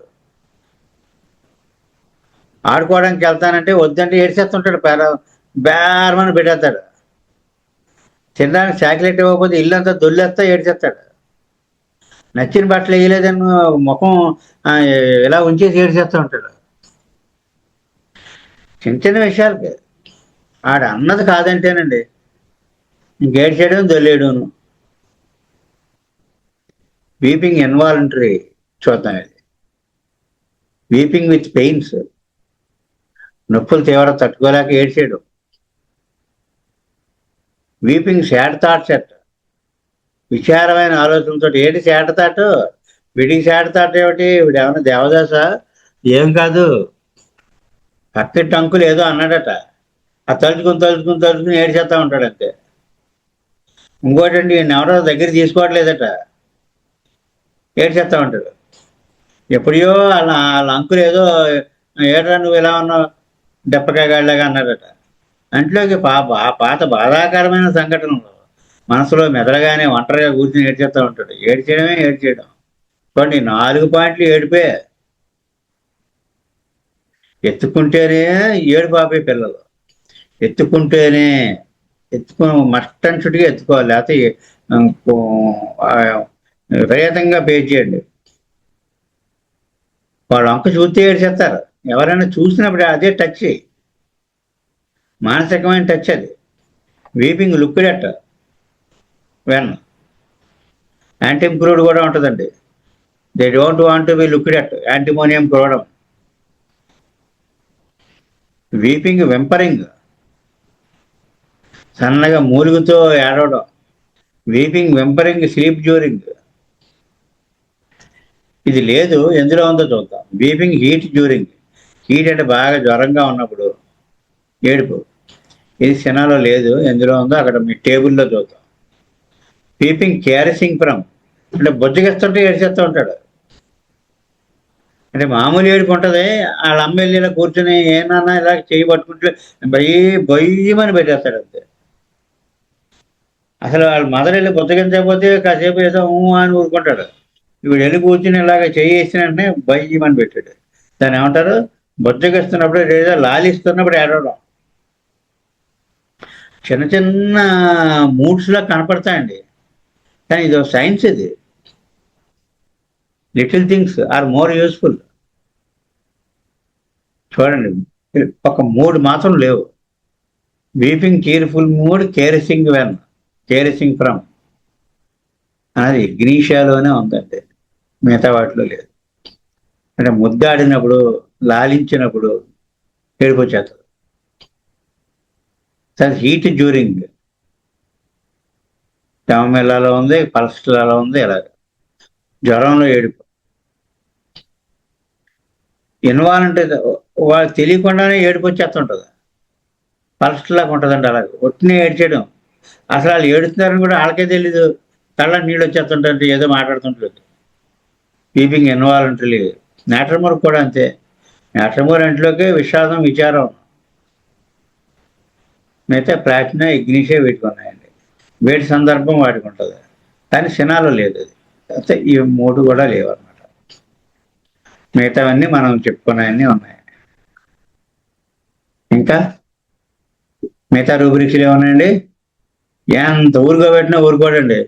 ఆడుకోవడానికి వెళ్తానంటే వద్దంటే ఏడ్చేస్తుంటాడు, బేరమని పెట్టేస్తాడు. తినడానికి చాక్లెట్ ఇవ్వకపోతే ఇల్లంతా దొల్లేస్తా ఏడ్చేస్తాడు. నచ్చిన బట్టలు వేయలేదని ముఖం ఇలా ఉంచేసి ఏడ్చేస్తూ ఉంటాడు. చిన్న చిన్న విషయాలకి ఆడ అన్నది కాదంటేనండి ఇంకేడ్చేయడం దొల్లేయడం. వీపింగ్ ఇన్వాలంటరీ చూద్దాం. ఇది వీపింగ్ విత్ పెయిన్స్, నొప్పులు తీవ్రత తట్టుకోలేక ఏడ్చేయడం. వీపింగ్ సాడ్ థాట్స్ ఎట్, విచారమైన ఆలోచనలతో. ఏంటి సాడ్ థాట్, వీడికి సాడ్ థాట్ ఏమిటి, వీడు ఏమన్నా దేవదాస, ఏం కాదు, పక్కింటి అంకులు ఏదో అన్నాడట, ఆ తలుచుకుని ఏడ్చేస్తూ ఉంటాడు అంతే. ఇంకోటండి, ఎవరో దగ్గర తీసుకోవట్లేదట, ఏడ్చేస్తూ ఉంటాడు. ఎప్పుడో వాళ్ళ అంకులు ఏదో ఏడ్రా నువ్వు ఇలా ఉన్నావు దెప్పకాయ గాడిలాగా అన్నాడట. అంట్లోకి పాత బాధాకరమైన సంఘటనలు మనసులో మెదలగానే ఒంటరిగా కూర్చుని ఏడ్చేస్తూ ఉంటాడు. ఏడ్చేయడం. చూడండి, 4 పాయింట్లు ఏడిపే. ఎత్తుకుంటేనే ఏడు పాపే పిల్లలు. ఎత్తుకుని మస్టన్షుడిగా ఎత్తుకోవాలి, లేకపోతే విపరీతంగా పే చేయండి. వాళ్ళు అంక చూస్తే ఏడ్చేస్తారు. ఎవరైనా చూసినప్పుడు అదే టచ్, మానసికమైన టచ్ అది. Weeping looked at when, Antim crud కూడా ఉంటుందండి. They don't want to be looked at, Antimonium crudum. Weeping whimpering, సన్నగా మూలుగుతో ఏడవడం. Weeping whimpering sleep during. ఇది లేదు, ఎందులో ఉందో చూద్దాం. వీపింగ్ హీట్ డ్యూరింగ్, హీట్ అంటే బాగా జ్వరంగా ఉన్నప్పుడు ఏడుపు. ఇది సినాలో లేదు, ఎందులో ఉందో అక్కడ మీ టేబుల్లో చూద్దాం. వీపింగ్ క్యారసింగ్ ఫ్రమ్, అంటే బొజ్జగిస్తుంటే ఏడ్చేస్తూ ఉంటాడు. అంటే మామూలు ఏడుపు ఉంటుంది, వాళ్ళ అమ్మ వెళ్ళి ఇలా కూర్చొని ఏమన్నా ఇలా చేయి పట్టుకుంటే బొయ్యమని పెట్టేస్తాడు అంతే. అసలు వాళ్ళ మదర్ వెళ్ళి బొజ్జగించకపోతే కాసేపు ఏదో అని ఊరుకుంటాడు. ఇప్పుడు వెళ్ళి కూర్చుని ఇలాగ చేయిస్తున్నట్టే బయ్యమని పెట్టాడు. దాన్ని ఏమంటారు, బొజ్జగిస్తున్నప్పుడు లేదా లాలిస్తున్నప్పుడు ఏడవడం. చిన్న చిన్న మూడ్స్లా కనపడతాయండి, కానీ ఇది సైన్స్. ఇది little things are more useful. చూడండి, ఒక 3 మాత్రం లేవు. Weeping cheerful mood, caressing when, caressing from అనేది గ్రీషాలోనే ఉందండి, మిగతా వాటిలో లేదు. అంటే ముద్దాడినప్పుడు, లాలించినప్పుడు ఏడుపు వచ్చేస్తుంది. సార్ హీట్ డ్యూరింగ్, టమమెల్లాలో ఉంది, పల్స్లాలో ఉంది. ఇలాగ జ్వరంలో ఏడుపు. ఇన్వాలంటే వాళ్ళు తెలియకుండానే ఏడుపు వచ్చేస్తుంటుంది, పల్స్లాగా ఉంటుందండి. అలాగే ఒట్టినే ఏడ్చేయడం. అసలు వాళ్ళు ఏడుస్తున్నారని కూడా వాళ్ళకే తెలీదు, కళ్ళ నీళ్ళు వచ్చేస్తుంటే ఏదో మాట్లాడుతుంటుంది. Weeping involuntary. నేట్రమూర్ కూడా అంతే. నేట్రమూర్ ఇంట్లోకి విషాదం, విచారం. మిగతా ప్రాచీన ఇగ్నిషే వీటికి ఉన్నాయండి, వేటి సందర్భం వాటికి ఉంటుంది. కానీ సినాలో లేదు అది. అయితే ఈ 3 కూడా లేవు అనమాట. మిగతావన్నీ మనం చెప్పుకున్నాయన్నీ ఉన్నాయి. ఇంకా మిగతా రూబ్రిక్స్లు ఏమన్నాయండి? ఎంత ఊరుకోబెట్టినా ఊరుకోడండి.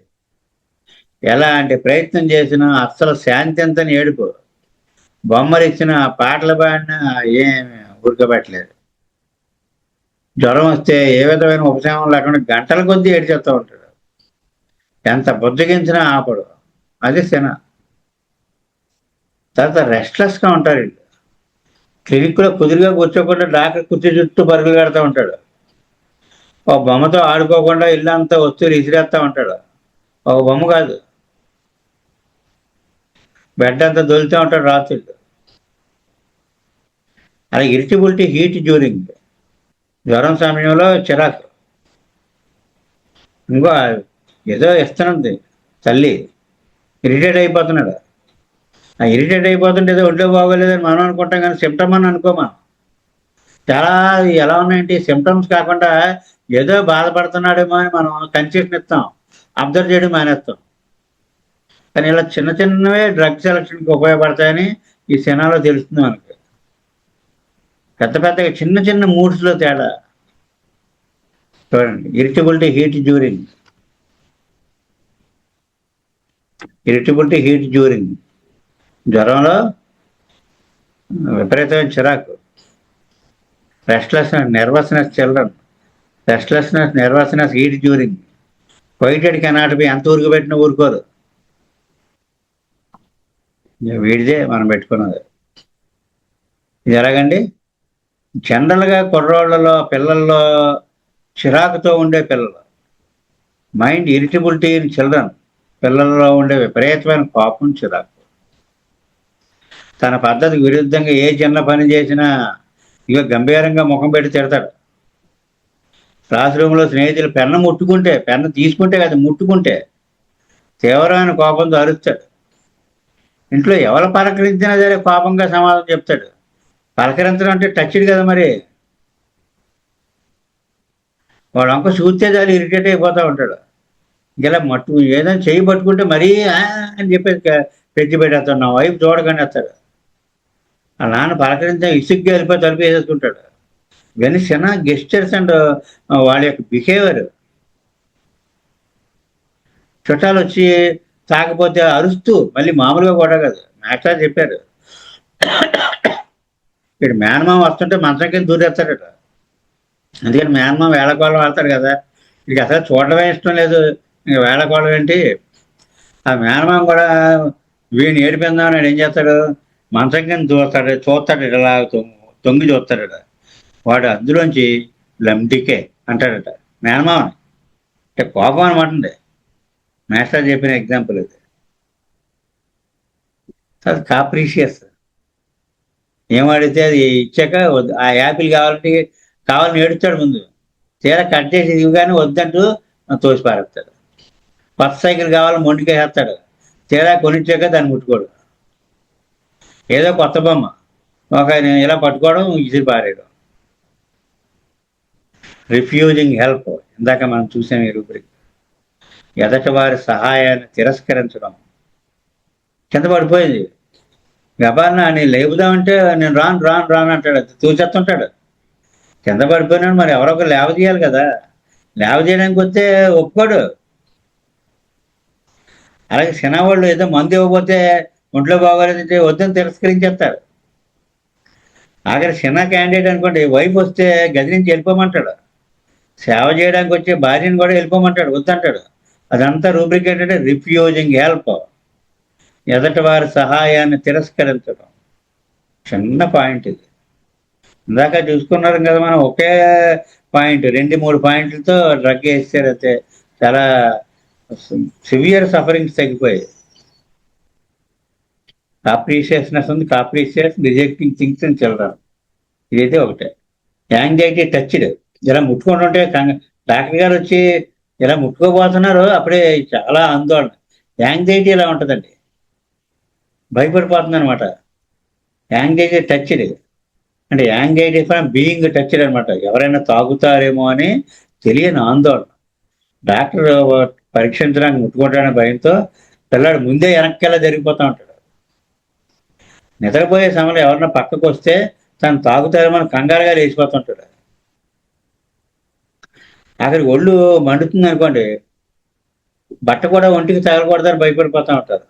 ఎలాంటి ప్రయత్నం చేసినా అస్సలు శాంతి అంతని ఏడుపు. బొమ్మలు ఇచ్చిన, పాటలు పాడినా ఏమి ఊరుకోబెట్టలేదు. జ్వరం వస్తే ఏ విధమైన ఉపశమనం లేకుండా గంటల కొద్దీ ఏడ్చేస్తూ ఉంటాడు. ఎంత బుజ్జగించినా ఆపడు. అది సిన. తర్వాత రెస్ట్లెస్గా ఉంటారు వీళ్ళు. క్లినిక్లో కుదురుగా కూర్చోకుండా డాక్టర్ కుర్చీ చుట్టూ పరుగులు పెడతా ఉంటాడు. ఒక బొమ్మతో ఆడుకోకుండా ఇల్లంతా వస్తువులు ఇసిరేస్తూ ఉంటాడు. ఒక బొమ్మ కాదు, బెడ్ అంతా దొలుతూ ఉంటాడు రాత్రులు. అలా ఇరిటబిలిటీ, హీట్ డ్యూరింగ్, జ్వరం సమయంలో చిరాకు. ఇంకో ఏదో ఇస్తున్నది తల్లి, ఇరిటేట్ అయిపోతున్నాడు. ఆ ఇరిటేట్ అయిపోతుంటే ఏదో ఒంట్లో బాగోలేదని మనం అనుకుంటాం, కానీ సిమ్టమ్ అని అనుకో మనం. చాలా ఎలా ఉన్నాయంటే సిమ్టమ్స్ కాకుండా ఏదో బాధపడుతున్నాడేమో అని మనం కన్సెషన్ ఇస్తాం, అబ్జర్వ్ చేయడం మానేస్తాం. కానీ ఇలా చిన్న చిన్నవే డ్రగ్ సెలక్షన్కి ఉపయోగపడతాయని ఈ సినిమాలో తెలుస్తుంది మనకి. పెద్ద పెద్దగా చిన్న చిన్న మూడ్స్లో తేడా చూడండి. Irritability, heat during, irritability, heat during, జ్వరంలో విపరీతమైన చిరాకు, restlessness, nervousness children, restlessness, nervousness, heat during, quieted cannot be. ఎంత ఊరుకు పెట్టినా ఊరుకోరు. వీడిదే మనం పెట్టుకున్నది. ఇది ఎలాగండి? జనరల్గా కుర్రోళ్ళలో, పిల్లల్లో చిరాకుతో ఉండే పిల్లలు, మైండ్ ఇరిటబిలిటీ ఇన్ చిల్డ్రన్, పిల్లల్లో ఉండే విపరీతమైన కోపం, చిరాకు. తన పద్ధతికి విరుద్ధంగా ఏ చిన్న పని చేసినా ఇక గంభీరంగా ముఖం పెట్టి తిడతాడు. క్లాస్ రూమ్లో స్నేహితులు పెన్ను తీసుకుంటే కదా, ముట్టుకుంటే తీవ్రమైన కోపంతో అరుస్తాడు. ఇంట్లో ఎవరు పలకరించినా సరే కోపంగా సమాధానం చెప్తాడు. పలకరించడం అంటే టచ్డ్ కదా మరి. వాడు అంక చూస్తే చాలు ఇరిటేట్ అయిపోతూ ఉంటాడు. ఇలా ఏదైనా చేయి పట్టుకుంటే మరీ అని చెప్పేసి పెట్టి పెట్టేస్తాడు. నా వైపు చూడగానే వస్తాడు. ఆ నాన్న పలకరించా ఇసుగ్గా వెళ్ళిపోయి తలుపు వేసేసుకుంటాడు. ఇవన్నీ చిన్న గెస్చర్స్ అండ్ వాళ్ళ యొక్క బిహేవియర్. చుట్టాలు వచ్చి తాకపోతే అరుస్తూ, మళ్ళీ మామూలుగా కూడా కాదు, మాస్టర్ చెప్పారు, ఇక్కడ మేనమామ వస్తుంటే మంచం కింద దూరేస్తాడట. అందుకని మేనమామ వేళకోళం ఆడతాడు కదా, ఇక అసలు చూడడమే ఇష్టం లేదు, ఇంకా వేళకోళం ఏంటి. ఆ మేనమామ కూడా వీడిని ఏడిపిందామని ఏం చేస్తాడు, మంచం కింద చూస్తాడు, ఇలా తొంగి చూస్తాడట. వాడు అందులోంచి లండికే అంటాడట మేనమామని. అంటే కోపం అనమాట. మాస్టర్ చెప్పిన ఎగ్జాంపుల్ ఇది. అది కాప్రీషియస్. ఏమాడితే అది ఇచ్చాక ఆ యాపిల్ కావాలని ఏడుస్తాడు ముందు. తీరా కట్ చేసి ఇవ్వగానే వద్దంటూ తోసి పారేస్తాడు. కొత్త సైకిల్ కావాలని మొండికేసేస్తాడు. తీరా కొనిచ్చాక దాన్ని ముట్టుకోడు. ఏదో కొత్త బొమ్మ ఒక ఇలా పట్టుకోవడం, ఇసిరి పారేయడం. రిఫ్యూజింగ్ హెల్ప్, ఇందాక మనం చూసాం ఈ రూబ్రిక్. ఎదటి వారి సహాయాన్ని తిరస్కరించడం. కింద పడిపోయింది, గబాన్న నేను లేపుదామంటే నేను రాను అంటాడు, చూసేస్తుంటాడు. కింద పడిపోయినాడు, మరి ఎవరో ఒకరు లేవ తీయాలి కదా. లేవ చేయడానికి వస్తే ఒప్పుకోడు. అలాగే సినిమాళ్ళు ఏదో మందు ఇవ్వకపోతే ఒంట్లో బాగోలేదంటే వద్దని తిరస్కరించేస్తారు. ఆఖరి చిన్న క్యాండిడేట్ అనుకోండి, వైఫ్ వస్తే గది నుంచి వెళ్ళిపోమంటాడు. సేవ చేయడానికి వచ్చే భార్యను కూడా వెళ్ళిపోమంటాడు, వద్దంటాడు. అదంతా రూబ్రిక్ ఏంటంటే రిఫ్యూజింగ్ హెల్ప్, ఎదటి వారి సహాయాన్ని తిరస్కరించడం. చిన్న పాయింట్ ఇది. ఇందాక చూసుకున్నారు కదా మనం, ఒకే పాయింట్ 2-3 పాయింట్లతో డ్రగ్ వేస్తారు. అయితే చాలా సివియర్ సఫరింగ్స్ తగ్గిపోయాయి. కాప్రీషియస్నెస్ ఉంది, కాప్రీషియస్ రిజెక్టింగ్ థింగ్స్ అని చిల్డ్రన్. ఇదైతే ఒకటే. యాంగ్జైటీ టచ్డ్, ఇలా ముట్టుకుంటుంటే డాక్టర్ గారు వచ్చి ఇలా ముట్టుకోబోతున్నారు, అప్పుడే చాలా ఆందోళన. యాంగ్జైటీ ఎలా ఉంటుందండి, భయపడిపోతుంది అనమాట. యాంగ్జైటీ టచ్డ్ అంటే యాంగ్జైటీ ఫ్రమ్ బీయింగ్ టచ్డ్ అనమాట. ఎవరైనా తాగుతారేమో అని తెలియని ఆందోళన. డాక్టర్ పరీక్షించడానికి ముట్టుకుంటాడనే భయంతో పిల్లాడు ముందే వెనక్కెలా జరిగిపోతూ ఉంటాడు. నిద్రపోయే సమయంలో ఎవరన్నా పక్కకు వస్తే తను తాగుతారేమో అని కంగారుగా లేచిపోతుంటాడు. అక్కడికి ఒళ్ళు మండుతుంది అనుకోండి, బట్ట కూడా ఒంటికి తగలకూడదని భయపడిపోతూ ఉంటారు.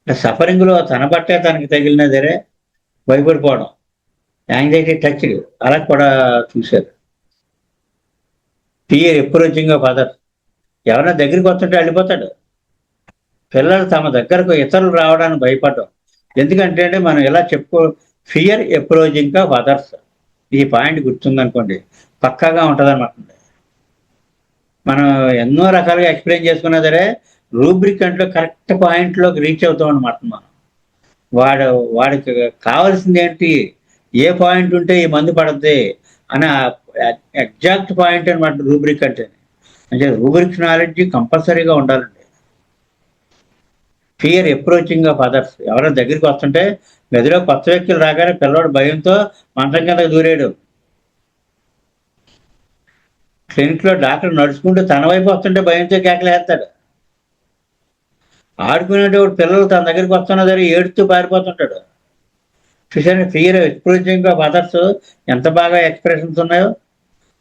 సఫరింగ్ లో తన బట్టే తనకి తగిలినా సరే భయపడిపోవడం, యాంగ్జైటీ టచ్ అలా కూడా చూశారు. ఫియర్ అప్రోచింగ్ ఆఫ్ అదర్స్, ఎవరైనా దగ్గరికి వస్తుంటే వెళ్ళిపోతాడు. పిల్లలు తమ దగ్గరకు ఇతరులు రావడానికి భయపడడం, ఎందుకంటే అంటే మనం ఇలా చెప్పుకో, ఫియర్ అప్రోచింగ్ ఆఫ్ అదర్స్. ఈ పాయింట్ గుర్తుందనుకోండి, పక్కాగా ఉంటుంది అనమాట. మనం ఎన్నో రకాలుగా ఎక్స్ప్లెయిన్ చేసుకున్నా సరే రూబ్రికంట్లో కరెక్ట్ పాయింట్లోకి రీచ్ అవుతాం అనమాట. మనం వాడు వాడికి కావాల్సింది ఏంటి, ఏ పాయింట్ ఉంటే ఈ మందు పడుద్ది అని ఎగ్జాక్ట్ పాయింట్ అనమాట రూబ్రిక్ అంటే రూబ్రిక్ నాలెడ్జ్ కంపల్సరీగా ఉండాలండి. ఫియర్ అప్రోచింగ్ ఆఫ్ అదర్స్, ఎవరైనా దగ్గరికి వస్తుంటే, గదిలో కొత్త వ్యక్తులు రాగానే పిల్లవాడు భయంతో మంచం కింద దూరేడు. క్లినిక్లో డాక్టర్ నడుచుకుంటూ తన వైపు వస్తుంటే భయంతో కేకలేస్తాడు. ఆడుకునేటప్పుడు పిల్లలు తన దగ్గరికి వస్తున్నా సరే ఏడుస్తూ పారిపోతుంటాడు. చూసాను ఫియర్ అప్రోచింగ్ ఆఫ్ అదర్స్ ఎంత బాగా ఎక్స్ప్రెషన్స్ ఉన్నాయో.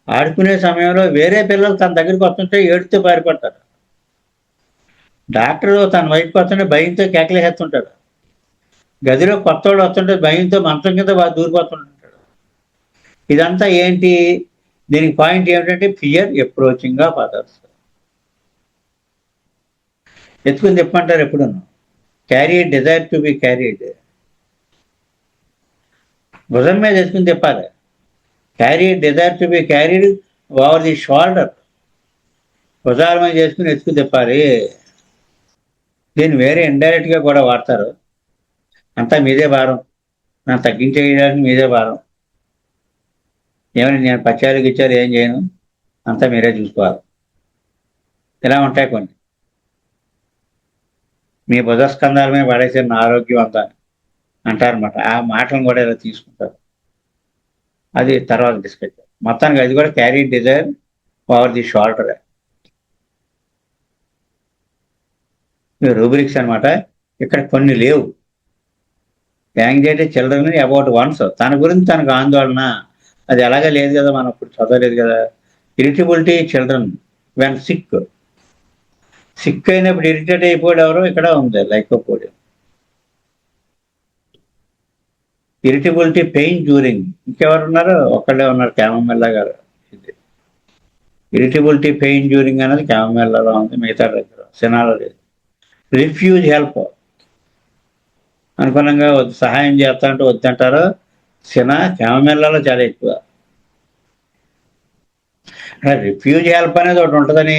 ఆడుకునే సమయంలో వేరే పిల్లలు తన దగ్గరికి వస్తుంటే ఏడుస్తూ పారిపోతారు. డాక్టర్ తన వైపుకి వస్తుంటే భయంతో కేకలేస్తుంటాడు. గదిలో కొత్త వాళ్ళు వస్తుంటే భయంతో మంచం కింద దూరిపోతుంటాడు. ఇదంతా ఏంటి, దీనికి పాయింట్ ఏమిటంటే ఫియర్ అప్రోచింగ్ ఆఫ్ అదర్స్. ఎత్తుకుని చెప్పమంటారు ఎప్పుడు, carry desire to be carried. భుజం మీద ఎత్తుకుని చెప్పాలి. Carry desire to be carried over the shoulder. భుజాల మీద చేసుకుని ఎత్తుకుని చెప్పాలి. దీన్ని వేరే ఇండైరెక్ట్గా కూడా వాడతారు. అంతా మీదే భారం, నన్ను తగ్గించేయడానికి మీదే భారం, ఏమని నేను పచ్చాలు గిచ్చారు ఏం చేయను, అంతా మీరే చూసుకోవాలి. ఇలా ఉంటాయి కొన్ని. మీ భుజస్కంధాల మీద పడేసే నా ఆరోగ్యం అంతా అంటారనమాట. ఆ మాటలను కూడా ఇలా తీసుకుంటారు. అది తర్వాత డిస్కస్. మొత్తానికి అది కూడా carry desire over the shoulder. Rubrics అనమాట. ఇక్కడ కొన్ని లేవు. యాంగ్జైటీ చిల్డ్రన్ అబౌట్ వన్స్, తన గురించి తనకు ఆందోళన, అది ఎలాగే లేదు కదా, మనం ఇప్పుడు చదవలేదు కదా. Irritability children when sick, sick అయినప్పుడు ఇరిటేట్ అయిపోయాడు ఎవరో ఇక్కడ ఉంది లైకోపోడియం. ఇరిటబిలిటీ పెయిన్ డ్యూరింగ్, ఇంకెవరు ఉన్నారు, ఒక్కళ్ళే ఉన్నారు, క్యామమెల్లా గారు. ఇది ఇరిటబిలిటీ పెయిన్ డ్యూరింగ్ అనేది క్యామమెల్లాలో ఉంది, మిగతా దగ్గర సినాలో లేదు. రిఫ్యూజ్ హెల్ప్, అనుగుణంగా సహాయం చేస్తా అంటే వద్దంటారు. సినా క్యామమెల్లాలో చాలా ఎక్కువ. రిఫ్యూజ్ హెల్ప్ అనేది ఒకటి ఉంటుందని,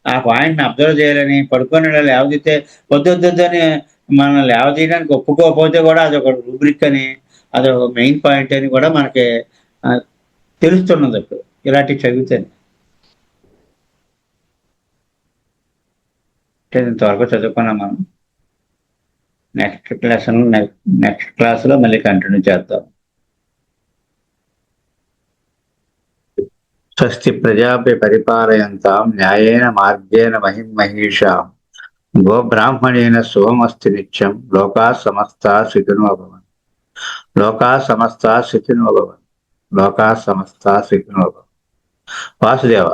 ఆ పాయింట్ని అబ్జర్వ్ చేయాలని, పడుకొని లేవదీస్తే వద్దొద్దని మనం లేవదీయడానికి ఒప్పుకోకపోతే కూడా అది ఒక రూబ్రిక్ అని, అది ఒక మెయిన్ పాయింట్ అని కూడా మనకి తెలుస్తున్నది ఇప్పుడు ఇలాంటివి చదివితే. ఇంతవరకు చదువుకున్నాం మనం. నెక్స్ట్ క్లాస్లో మళ్ళీ కంటిన్యూ చేద్దాం. స్వస్తి ప్రజాభ్య పరిపాలయంతాం న్యాయేన మార్గేణ మహిమహీషాం గోబ్రాహ్మణేన శుభమస్తి నిత్యం. లోకా సమస్తా సుఖినో భవంతు. లోకా సమస్తా సుఖినో భవంతు. లోకా సమస్తా సుఖినో భవంతు. వాసుదేవ.